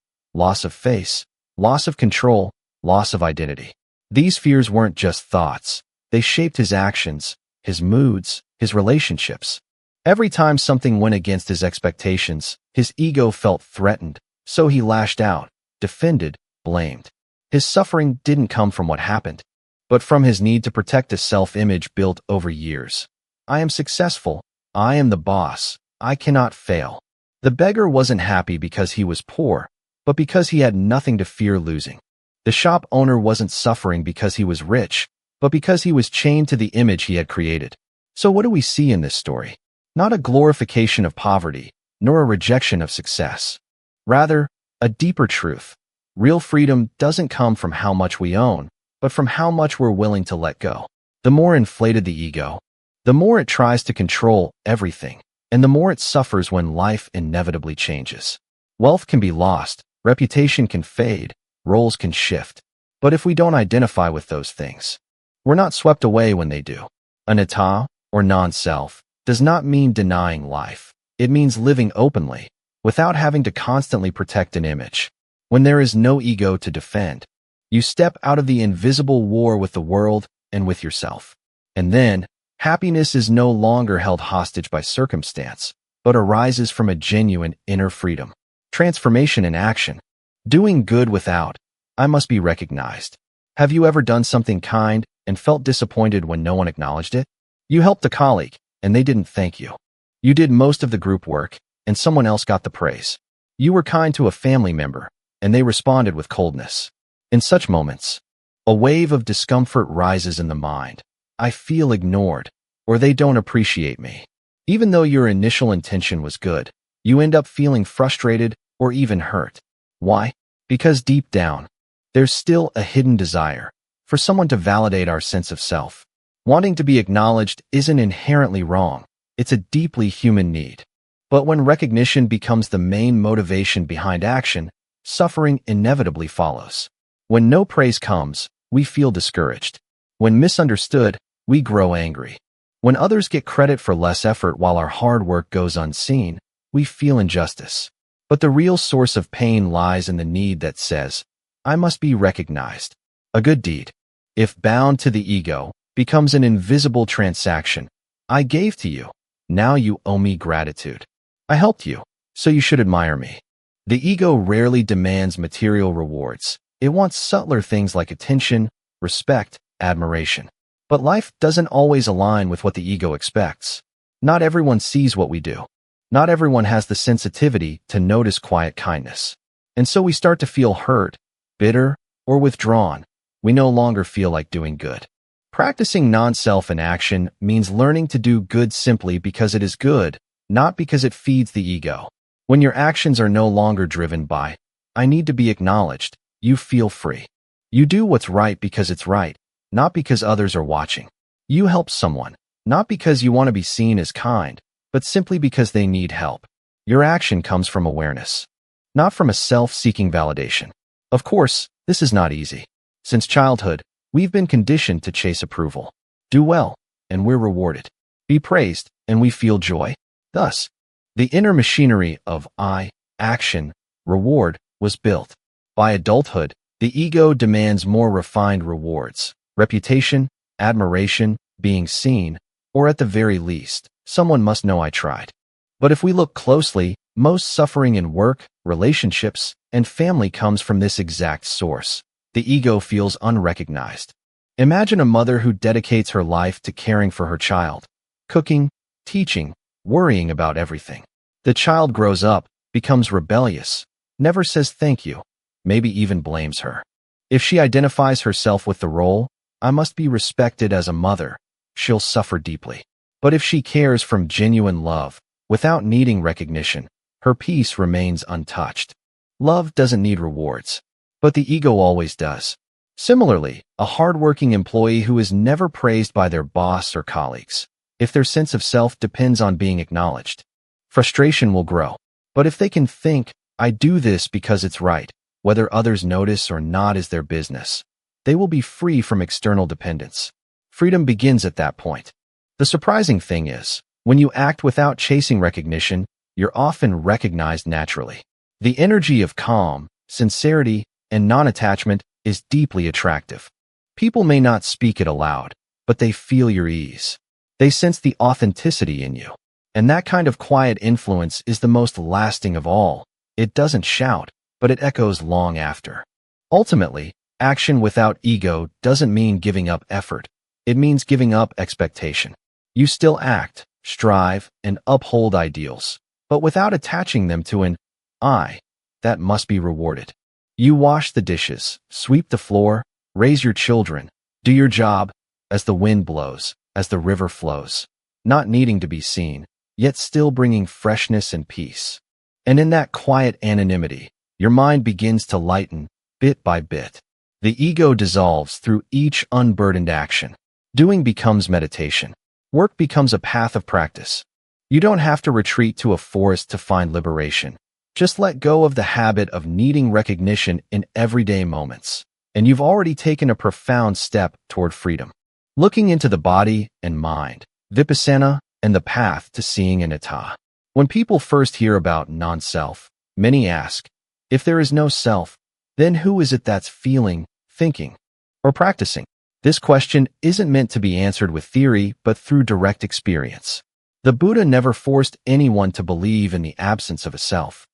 of face, loss of control, loss of identity. These fears weren't just thoughts. They shaped his actions, his moods, his relationships. Every time something went against his expectations, his ego felt threatened, so he lashed out, defended, blamed. His suffering didn't come from what happened, but from his need to protect a self-image built over years. "I am successful. I am the boss. I cannot fail." The beggar wasn't happy because he was poor, but because he had nothing to fear losing. The shop owner wasn't suffering because he was rich, but because he was chained to the image he had created. So what do we see in this story? Not a glorification of poverty, nor a rejection of success. Rather, a deeper truth. Real freedom doesn't come from how much we own, but from how much we're willing to let go. The more inflated the ego, the more it tries to control everything, and the more it suffers when life inevitably changes. Wealth can be lost, reputation can fade, roles can shift. But if we don't identify with those things, we're not swept away when they do. Anattā, or non-self, does not mean denying life. It means living openly, without having to constantly protect an image. When there is no ego to defend, you step out of the invisible war with the world and with yourself. And then, happiness is no longer held hostage by circumstance, but arises from a genuine inner freedom. Transformation in action. Doing good without, "I must be recognized." Have you ever done something kind and felt disappointed when no one acknowledged it? You helped a colleague, and they didn't thank you. You did most of the group work, and someone else got the praise. You were kind to a family member, and they responded with coldness. In such moments, a wave of discomfort rises in the mind. I feel ignored, or they don't appreciate me. Even though your initial intention was good, you end up feeling frustrated or even hurt. Why? Because deep down, there's still a hidden desire for someone to validate our sense of self. Wanting to be acknowledged isn't inherently wrong. It's a deeply human need. But when recognition becomes the main motivation behind action, suffering inevitably follows. When no praise comes, we feel discouraged. When misunderstood, we grow angry. When others get credit for less effort while our hard work goes unseen, we feel injustice. But the real source of pain lies in the need that says, "I must be recognized." A good deed, if bound to the ego, becomes an invisible transaction. I gave to you. Now you owe me gratitude. I helped you, so you should admire me. The ego rarely demands material rewards. It wants subtler things like attention, respect, admiration. But life doesn't always align with what the ego expects. Not everyone sees what we do. Not everyone has the sensitivity to notice quiet kindness. And so we start to feel hurt, bitter, or withdrawn. We no longer feel like doing good. Practicing non-self in action means learning to do good simply because it is good, not because it feeds the ego. When your actions are no longer driven by, "I need to be acknowledged," you feel free. You do what's right because it's right, not because others are watching. You help someone, not because you want to be seen as kind, but simply because they need help. Your action comes from awareness, not from a self-seeking validation. Of course, this is not easy. Since childhood, we've been conditioned to chase approval. Do well, and we're rewarded. Be praised, and we feel joy. Thus, the inner machinery of I, action, reward, was built. By adulthood, the ego demands more refined rewards, reputation, admiration, being seen, or at the very least, someone must know I tried. But if we look closely, most suffering in work, relationships, and family comes from this exact source. The ego feels unrecognized. Imagine a mother who dedicates her life to caring for her child, cooking, teaching, worrying about everything. The child grows up, becomes rebellious, never says thank you, maybe even blames her. If she identifies herself with the role, I must be respected as a mother, she'll suffer deeply. But if she cares from genuine love, without needing recognition, her peace remains untouched. Love doesn't need rewards, but the ego always does. Similarly, a hardworking employee who is never praised by their boss or colleagues, if their sense of self depends on being acknowledged, frustration will grow. But if they can think, I do this because it's right, whether others notice or not is their business, they will be free from external dependence. Freedom begins at that point. The surprising thing is, when you act without chasing recognition, you're often recognized naturally. The energy of calm, sincerity, and non-attachment is deeply attractive. People may not speak it aloud, but they feel your ease. They sense the authenticity in you. And that kind of quiet influence is the most lasting of all. It doesn't shout, but it echoes long after. Ultimately, action without ego doesn't mean giving up effort. It means giving up expectation. You still act, strive, and uphold ideals, but without attaching them to an I that must be rewarded. You wash the dishes, sweep the floor, raise your children, do your job as the wind blows, as the river flows, not needing to be seen, yet still bringing freshness and peace. And in that quiet anonymity, your mind begins to lighten, bit by bit. The ego dissolves through each unburdened action. Doing becomes meditation. Work becomes a path of practice. You don't have to retreat to a forest to find liberation. Just let go of the habit of needing recognition in everyday moments, and you've already taken a profound step toward freedom. Looking into the body and mind, Vipassanā, and the path to seeing Anattā. When people first hear about non-self, many ask, if there is no self, then who is it that's feeling, thinking, or practicing? This question isn't meant to be answered with theory, but through direct experience. The Buddha never forced anyone to believe in the absence of a self.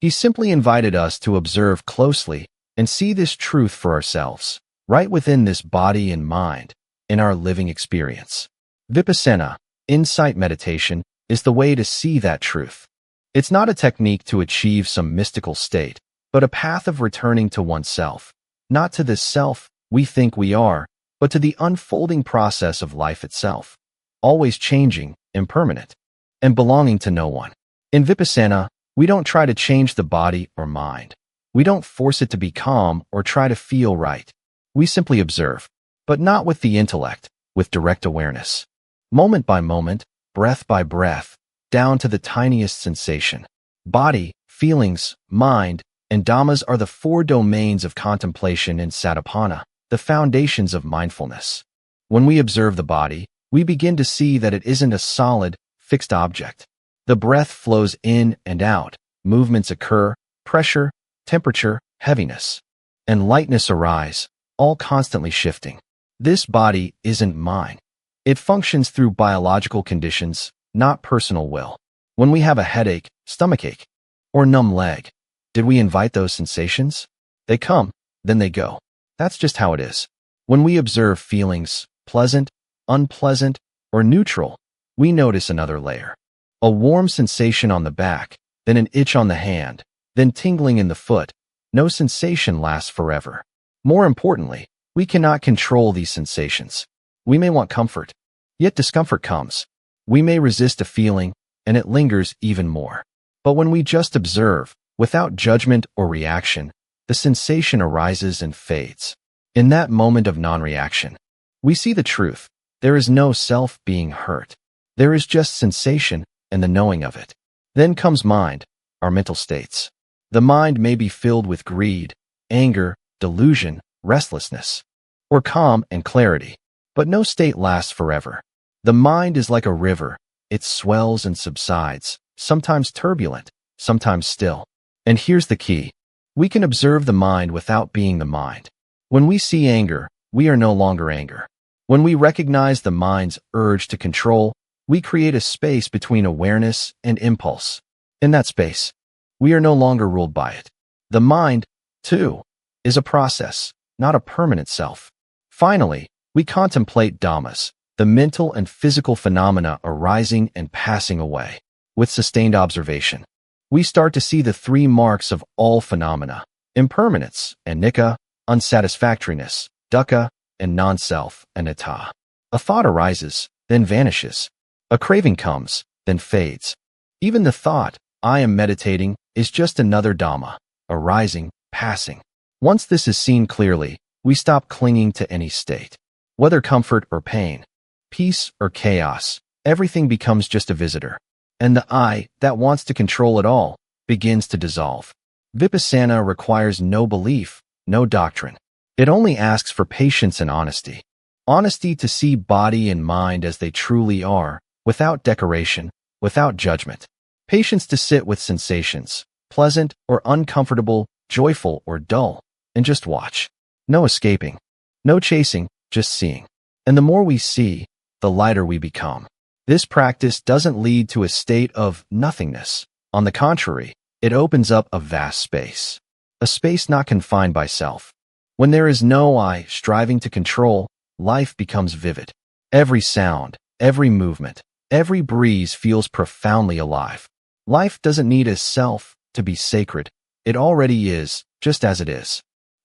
He simply invited us to observe closely and see this truth for ourselves, right within this body and mind, in our living experience. Vipassanā, insight meditation, is the way to see that truth. It's not a technique to achieve some mystical state, but a path of returning to oneself, not to the self we think we are, but to the unfolding process of life itself, always changing, impermanent, and belonging to no one. In Vipassanā, we don't try to change the body or mind. We don't force it to be calm or try to feel right. We simply observe, but not with the intellect, with direct awareness. Moment by moment, breath by breath, down to the tiniest sensation. Body, feelings, mind, and dhammas are the four domains of contemplation in Satipāna, the foundations of mindfulness. When we observe the body, we begin to see that it isn't a solid, fixed object. The breath flows in and out, movements occur, pressure, temperature, heaviness, and lightness arise, all constantly shifting. This body isn't mine. It functions through biological conditions, not personal will. When we have a headache, stomachache, or numb leg, did we invite those sensations? They come, then they go. That's just how it is. When we observe feelings, pleasant, unpleasant, or neutral, we notice another layer. A warm sensation on the back, then an itch on the hand, then tingling in the foot. No sensation lasts forever. More importantly, we cannot control these sensations. We may want comfort, yet discomfort comes. We may resist a feeling, and it lingers even more. But when we just observe, without judgment or reaction, the sensation arises and fades. In that moment of non-reaction, we see the truth. There is no self being hurt. There is just sensation and the knowing of it. Then comes mind, our mental states. The mind may be filled with greed, anger, delusion, restlessness, or calm and clarity. But no state lasts forever. The mind is like a river. It swells and subsides, sometimes turbulent, sometimes still. And here's the key. We can observe the mind without being the mind. When we see anger, we are no longer anger. When we recognize the mind's urge to control, we create a space between awareness and impulse. In that space, we are no longer ruled by it. The mind, too, is a process, not a permanent self. Finally, we contemplate dhammas, the mental and physical phenomena arising and passing away. With sustained observation, we start to see the three marks of all phenomena: impermanence, anicca, unsatisfactoriness, dukkha, and non-self, anattā. A thought arises, then vanishes. A craving comes, then fades. Even the thought, I am meditating, is just another dhamma, arising, passing. Once this is seen clearly, we stop clinging to any state. Whether comfort or pain, peace or chaos, everything becomes just a visitor. And the I, that wants to control it all, begins to dissolve. Vipassanā requires no belief, no doctrine. It only asks for patience and honesty. Honesty to see body and mind as they truly are, without decoration, without judgment. Patience to sit with sensations, pleasant or uncomfortable, joyful or dull, and just watch. No escaping, no chasing, just seeing. And the more we see, the lighter we become. This practice doesn't lead to a state of nothingness. On the contrary, it opens up a vast space. A space not confined by self. When there is no I striving to control, life becomes vivid. Every sound, every movement, every breeze feels profoundly alive. Life doesn't need a self to be sacred. It already is, just as it is.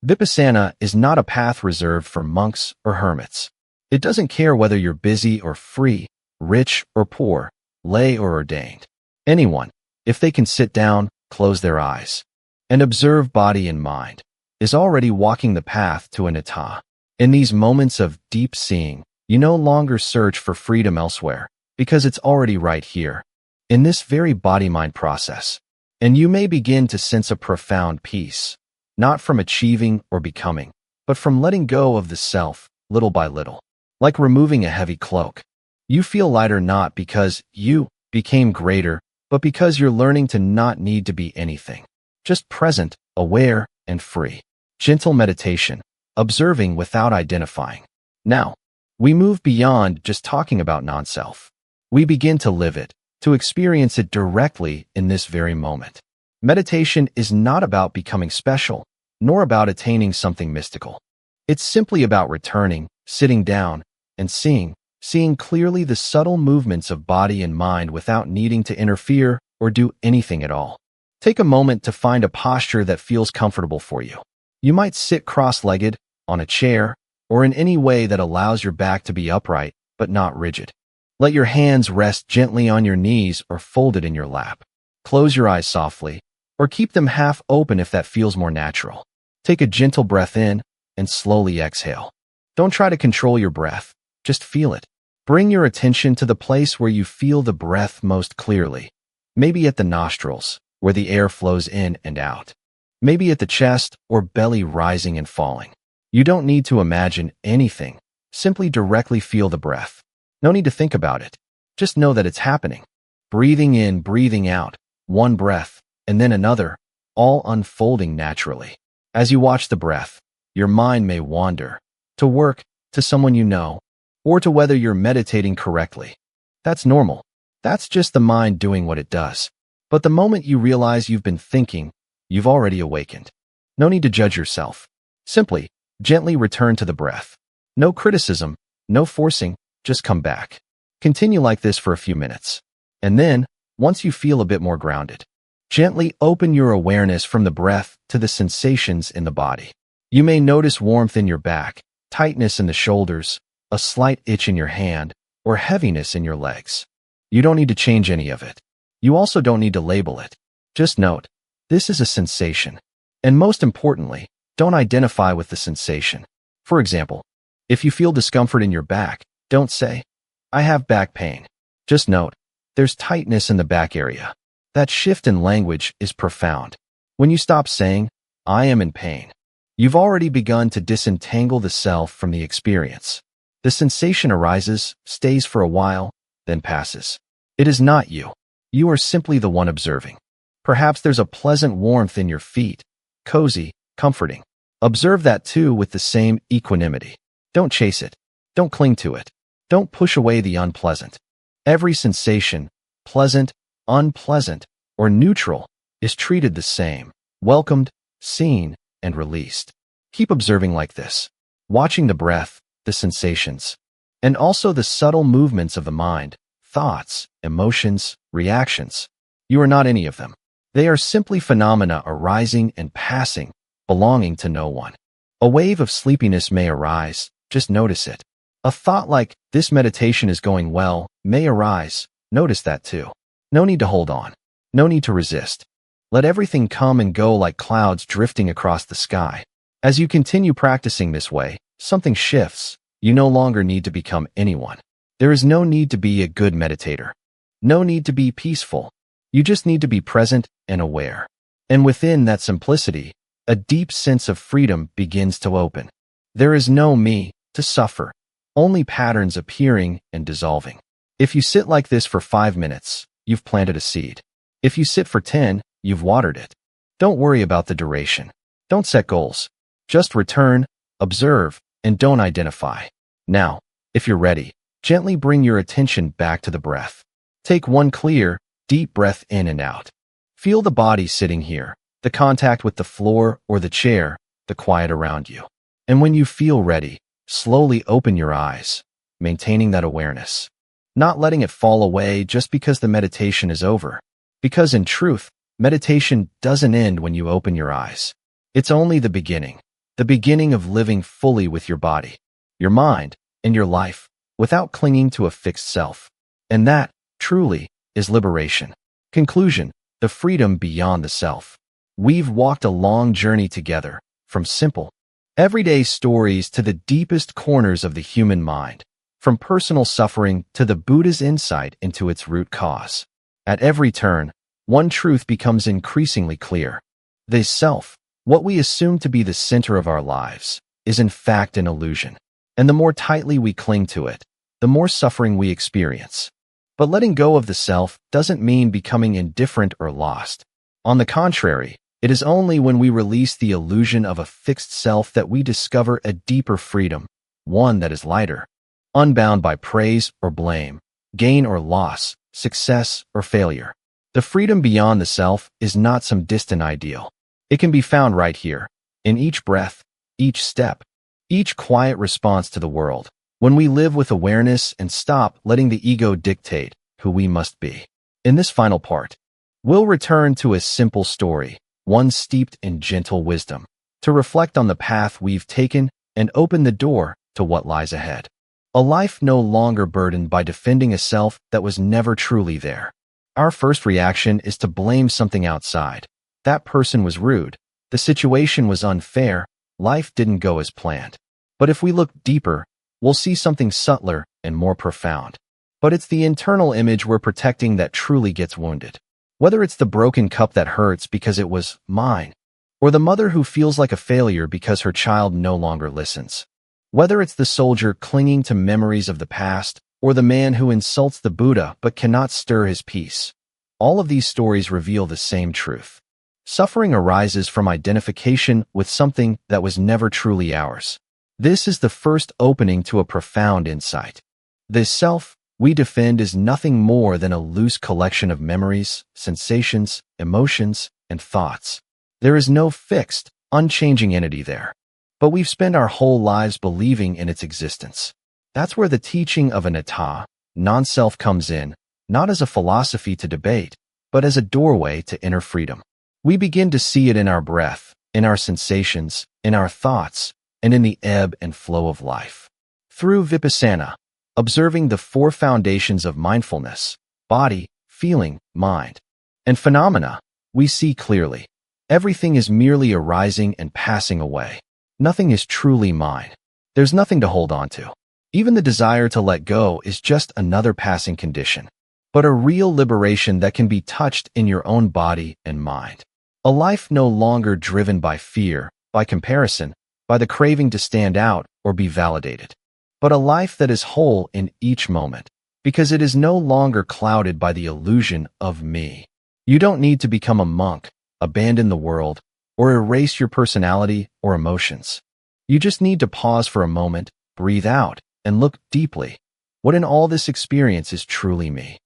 Vipassanā is not a path reserved for monks or hermits. It doesn't care whether you're busy or free, rich or poor, lay or ordained. Anyone, if they can sit down, close their eyes, and observe body and mind, is already walking the path to Anattā. In these moments of deep seeing, you no longer search for freedom elsewhere, because it's already right here, in this very body-mind process. And you may begin to sense a profound peace, not from achieving or becoming, but from letting go of the self, little by little. Like removing a heavy cloak. You feel lighter not because you became greater, but because you're learning to not need to be anything. Just present, aware, and free. Gentle meditation, observing without identifying. Now, we move beyond just talking about non-self. We begin to live it, to experience it directly in this very moment. Meditation is not about becoming special, nor about attaining something mystical. It's simply about returning, sitting down, and seeing clearly the subtle movements of body and mind without needing to interfere or do anything at all. Take a moment to find a posture that feels comfortable for you. You might sit cross-legged, on a chair, or in any way that allows your back to be upright, but not rigid. Let your hands rest gently on your knees or folded in your lap. Close your eyes softly, or keep them half open if that feels more natural. Take a gentle breath in and slowly exhale. Don't try to control your breath, just feel it. Bring your attention to the place where you feel the breath most clearly. Maybe at the nostrils, where the air flows in and out. Maybe at the chest or belly rising and falling. You don't need to imagine anything. Simply directly feel the breath. No need to think about it. Just know that it's happening. Breathing in, breathing out, one breath, and then another, all unfolding naturally. As you watch the breath, your mind may wander, to work, to someone you know, or to whether you're meditating correctly. That's normal. That's just the mind doing what it does. But the moment you realize you've been thinking, you've already awakened. No need to judge yourself. Simply, gently return to the breath. No criticism, no forcing, just come back. Continue like this for a few minutes. And then, once you feel a bit more grounded, gently open your awareness from the breath to the sensations in the body. You may notice warmth in your back, tightness in the shoulders, a slight itch in your hand, or heaviness in your legs. You don't need to change any of it. You also don't need to label it. Just note, this is a sensation. And most importantly, don't identify with the sensation. For example, if you feel discomfort in your back, don't say, I have back pain. Just note, there's tightness in the back area. That shift in language is profound. When you stop saying, I am in pain, You've already begun to disentangle the self from the experience. The sensation arises, stays for a while, then passes. It is not you. You are simply the one observing. Perhaps there's a pleasant warmth in your feet, cozy, comforting. Observe that too with the same equanimity. Don't chase it. Don't cling to it. Don't push away the unpleasant. Every sensation, pleasant, unpleasant, or neutral, is treated the same, welcomed, seen, and released. Keep observing like this, watching the breath, the sensations, and also the subtle movements of the mind, thoughts, emotions, reactions. You are not any of them. They are simply phenomena arising and passing, belonging to no one. A wave of sleepiness may arise, just notice it. A thought like, this meditation is going well, may arise, notice that too. No need to hold on. No need to resist. Let everything come and go like clouds drifting across the sky. As you continue practicing this way, something shifts. You no longer need to become anyone. There is no need to be a good meditator. No need to be peaceful. You just need to be present and aware. And within that simplicity, a deep sense of freedom begins to open. There is no me to suffer, only patterns appearing and dissolving. If you sit like this for 5 minutes, you've planted a seed. If you sit for 10, you've watered it. Don't worry about the duration. Don't set goals. Just return, observe, and don't identify. Now, if you're ready, gently bring your attention back to the breath. Take one clear, deep breath in and out. Feel the body sitting here, the contact with the floor or the chair, the quiet around you. And when you feel ready, slowly open your eyes, maintaining that awareness. Not letting it fall away just because the meditation is over. Because in truth, meditation doesn't end when you open your eyes. It's only the beginning of living fully with your body, your mind, and your life, without clinging to a fixed self. And that, truly, is liberation. Conclusion, the freedom beyond the self. We've walked a long journey together, from simple, everyday stories to the deepest corners of the human mind, from personal suffering to the Buddha's insight into its root cause. At every turn, one truth becomes increasingly clear. The self, what we assume to be the center of our lives, is in fact an illusion. And the more tightly we cling to it, the more suffering we experience. But letting go of the self doesn't mean becoming indifferent or lost. On the contrary, it is only when we release the illusion of a fixed self that we discover a deeper freedom, one that is lighter, unbound by praise or blame, gain or loss, success or failure. The freedom beyond the self is not some distant ideal. It can be found right here, in each breath, each step, each quiet response to the world, when we live with awareness and stop letting the ego dictate who we must be. In this final part, we'll return to a simple story, one steeped in gentle wisdom, to reflect on the path we've taken and open the door to what lies ahead. A life no longer burdened by defending a self that was never truly there. Our first reaction is to blame something outside. That person was rude. The situation was unfair. Life didn't go as planned. But if we look deeper, we'll see something subtler and more profound. But it's the internal image we're protecting that truly gets wounded. Whether it's the broken cup that hurts because it was mine, or the mother who feels like a failure because her child no longer listens. Whether it's the soldier clinging to memories of the past, or the man who insults the Buddha but cannot stir his peace. All of these stories reveal the same truth. Suffering arises from identification with something that was never truly ours. This is the first opening to a profound insight. The self we defend is nothing more than a loose collection of memories, sensations, emotions, and thoughts. There is no fixed, unchanging entity there. But we've spent our whole lives believing in its existence. That's where the teaching of Anattā, non-self, comes in, not as a philosophy to debate, but as a doorway to inner freedom. We begin to see it in our breath, in our sensations, in our thoughts, and in the ebb and flow of life. Through Vipassanā, observing the 4 foundations of mindfulness, body, feeling, mind, and phenomena, we see clearly. Everything is merely arising and passing away. Nothing is truly mine. There's nothing to hold on to. Even the desire to let go is just another passing condition, but a real liberation that can be touched in your own body and mind. A life no longer driven by fear, by comparison, by the craving to stand out or be validated, but a life that is whole in each moment, because it is no longer clouded by the illusion of me. You don't need to become a monk, abandon the world, or erase your personality or emotions. You just need to pause for a moment, breathe out, and look deeply. What in all this experience is truly me?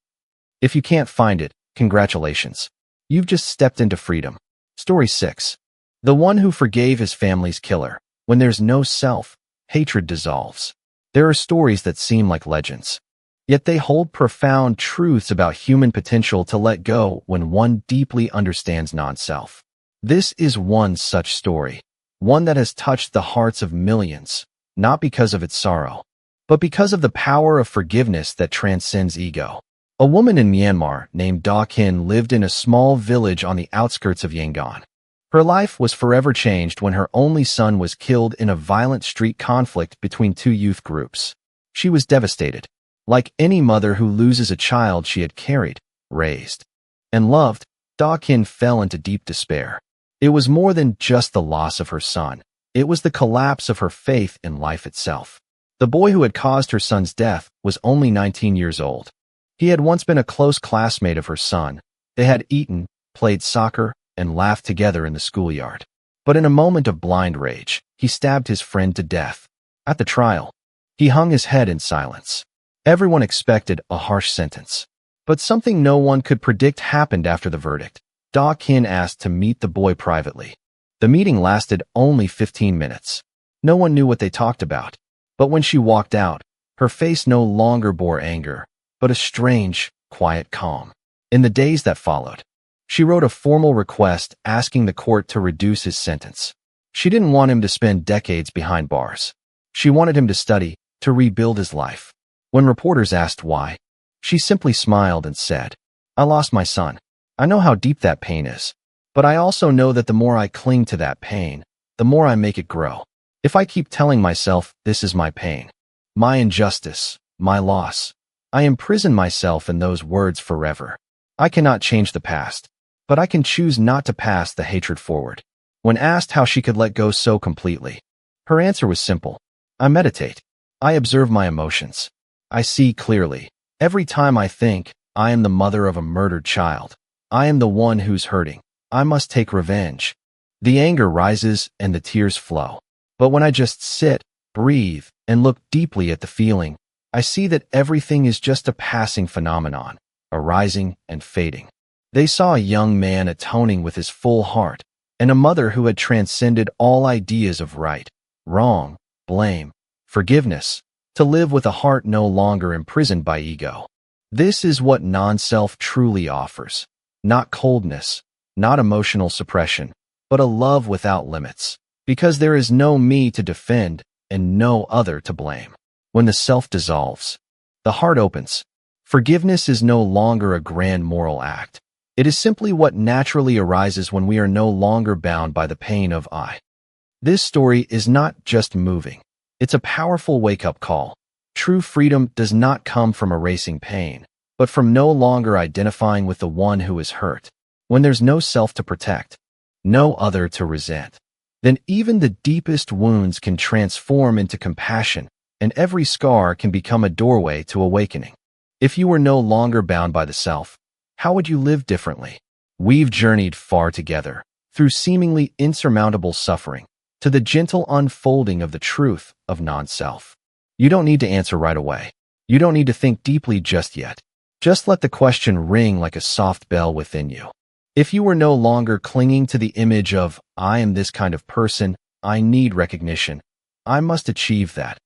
If you can't find it, congratulations. You've just stepped into freedom. Story 6. The one who forgave his family's killer. When there's no self, hatred dissolves. There are stories that seem like legends, yet they hold profound truths about human potential to let go when one deeply understands non-self. This is one such story, one that has touched the hearts of millions, not because of its sorrow, but because of the power of forgiveness that transcends ego. A woman in Myanmar named Da Kin lived in a small village on the outskirts of Yangon. Her life was forever changed when her only son was killed in a violent street conflict between two youth groups. She was devastated, like any mother who loses a child she had carried, raised, and loved. Da Kin fell into deep despair. It was more than just the loss of her son. It was the collapse of her faith in life itself. The boy who had caused her son's death was only 19 years old. He had once been a close classmate of her son. They had eaten, played soccer, and laughed together in the schoolyard. But in a moment of blind rage, he stabbed his friend to death. At the trial, he hung his head in silence. Everyone expected a harsh sentence. But something no one could predict happened after the verdict. Da Kin asked to meet the boy privately. The meeting lasted only 15 minutes. No one knew what they talked about. But when she walked out, her face no longer bore anger, but a strange, quiet calm. In the days that followed, she wrote a formal request asking the court to reduce his sentence. She didn't want him to spend decades behind bars. She wanted him to study, to rebuild his life. When reporters asked why, she simply smiled and said, "I lost my son. I know how deep that pain is. But I also know that the more I cling to that pain, the more I make it grow. If I keep telling myself this is my pain, my injustice, my loss, I imprison myself in those words forever. I cannot change the past, but I can choose not to pass the hatred forward." When asked how she could let go so completely, her answer was simple. "I meditate. I observe my emotions. I see clearly. Every time I think, I am the mother of a murdered child. I am the one who's hurting. I must take revenge." The anger rises and the tears flow. But when I just sit, breathe, and look deeply at the feeling, I see that everything is just a passing phenomenon, arising and fading. They saw a young man atoning with his full heart, and a mother who had transcended all ideas of right, wrong, blame, forgiveness, to live with a heart no longer imprisoned by ego. This is what non-self truly offers. Not coldness, not emotional suppression, but a love without limits. Because there is no me to defend and no other to blame. When the self dissolves, the heart opens. Forgiveness is no longer a grand moral act. It is simply what naturally arises when we are no longer bound by the pain of I. This story is not just moving. It's a powerful wake-up call. True freedom does not come from erasing pain, but from no longer identifying with the one who is hurt. When there's no self to protect, no other to resent, then even the deepest wounds can transform into compassion, and every scar can become a doorway to awakening. If you were no longer bound by the self, how would you live differently? We've journeyed far together, through seemingly insurmountable suffering, to the gentle unfolding of the truth of non-self. You don't need to answer right away. You don't need to think deeply just yet. Just let the question ring like a soft bell within you. If you were no longer clinging to the image of, "I am this kind of person, I need recognition, I must achieve that,"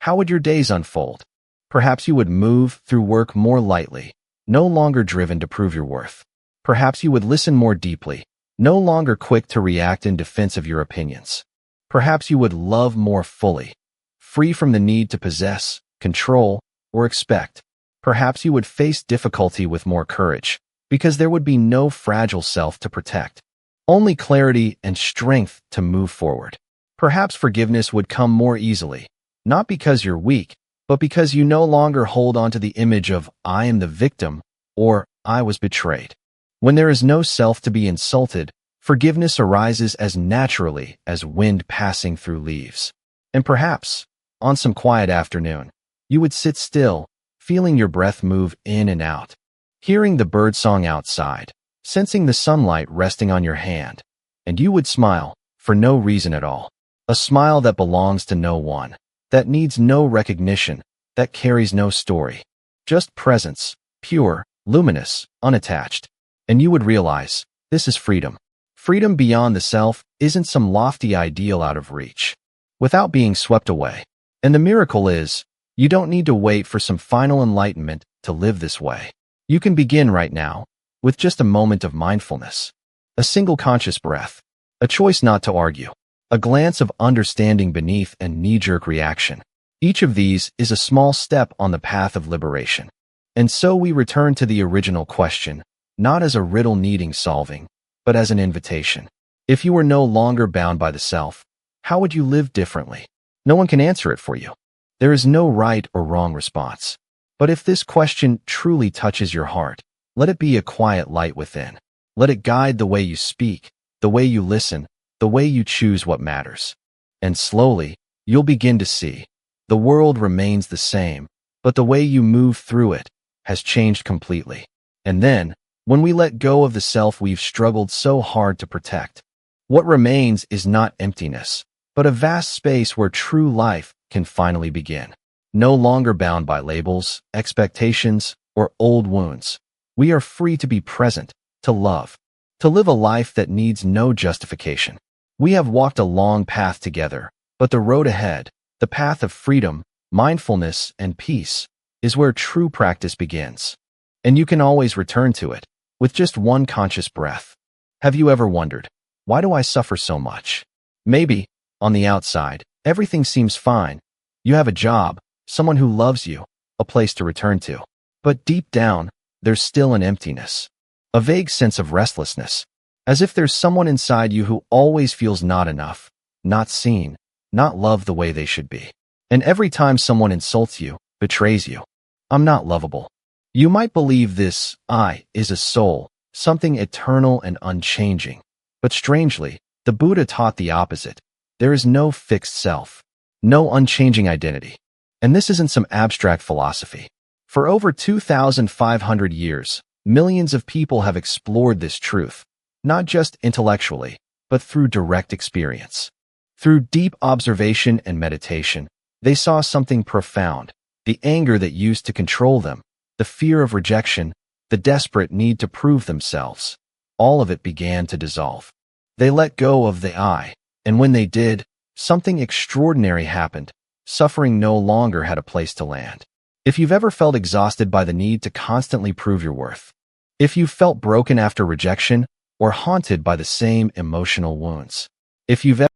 how would your days unfold? Perhaps you would move through work more lightly, no longer driven to prove your worth. Perhaps you would listen more deeply, no longer quick to react in defense of your opinions. Perhaps you would love more fully, free from the need to possess, control, or expect. Perhaps you would face difficulty with more courage, because there would be no fragile self to protect, only clarity and strength to move forward. Perhaps forgiveness would come more easily, not because you're weak, but because you no longer hold on to the image of, "I am the victim," or "I was betrayed." When there is no self to be insulted, Forgiveness arises as naturally as wind passing through leaves. And perhaps, on some quiet afternoon, you would sit still, feeling your breath move in and out, hearing the birdsong outside, sensing the sunlight resting on your hand, and you would smile for no reason at all. A smile that belongs to no one, that needs no recognition, that carries no story. Just presence, pure, luminous, unattached. And you would realize, this is freedom. Freedom beyond the self isn't some lofty ideal out of reach, without being swept away. And the miracle is, you don't need to wait for some final enlightenment to live this way. You can begin right now, with just a moment of mindfulness. A single conscious breath. A choice not to argue. A glance of understanding beneath a knee-jerk reaction. Each of these is a small step on the path of liberation. And so we return to the original question, not as a riddle needing solving, but as an invitation. If you were no longer bound by the self, how would you live differently? No one can answer it for you. There is no right or wrong response. But if this question truly touches your heart, let it be a quiet light within. Let it guide the way you speak, the way you listen, the way you choose what matters. And slowly, you'll begin to see, the world remains the same, but the way you move through it has changed completely. And then, when we let go of the self we've struggled so hard to protect, what remains is not emptiness, but a vast space where true life can finally begin. No longer bound by labels, expectations, or old wounds. We are free to be present, to love, to live a life that needs no justification. We have walked a long path together, but the road ahead, the path of freedom, mindfulness, and peace, is where true practice begins. And you can always return to it, with just one conscious breath. Have you ever wondered, why do I suffer so much? Maybe, on the outside, everything seems fine. You have a job, someone who loves you, a place to return to. But deep down, there's still an emptiness, a vague sense of restlessness, as if there's someone inside you who always feels not enough, not seen, not loved the way they should be. And every time someone insults you, betrays you, I'm not lovable. You might believe this I is a soul, something eternal and unchanging. But strangely, the Buddha taught the opposite. There is no fixed self, no unchanging identity. And this isn't some abstract philosophy. For over 2,500 years, millions of people have explored this truth, not just intellectually, but through direct experience. Through deep observation and meditation, they saw something profound, the anger that used to control them, the fear of rejection, the desperate need to prove themselves. All of it began to dissolve. They let go of the I, and when they did, something extraordinary happened. Suffering no longer had a place to land. If you've ever felt exhausted by the need to constantly prove your worth, if you've felt broken after rejection or haunted by the same emotional wounds, if you've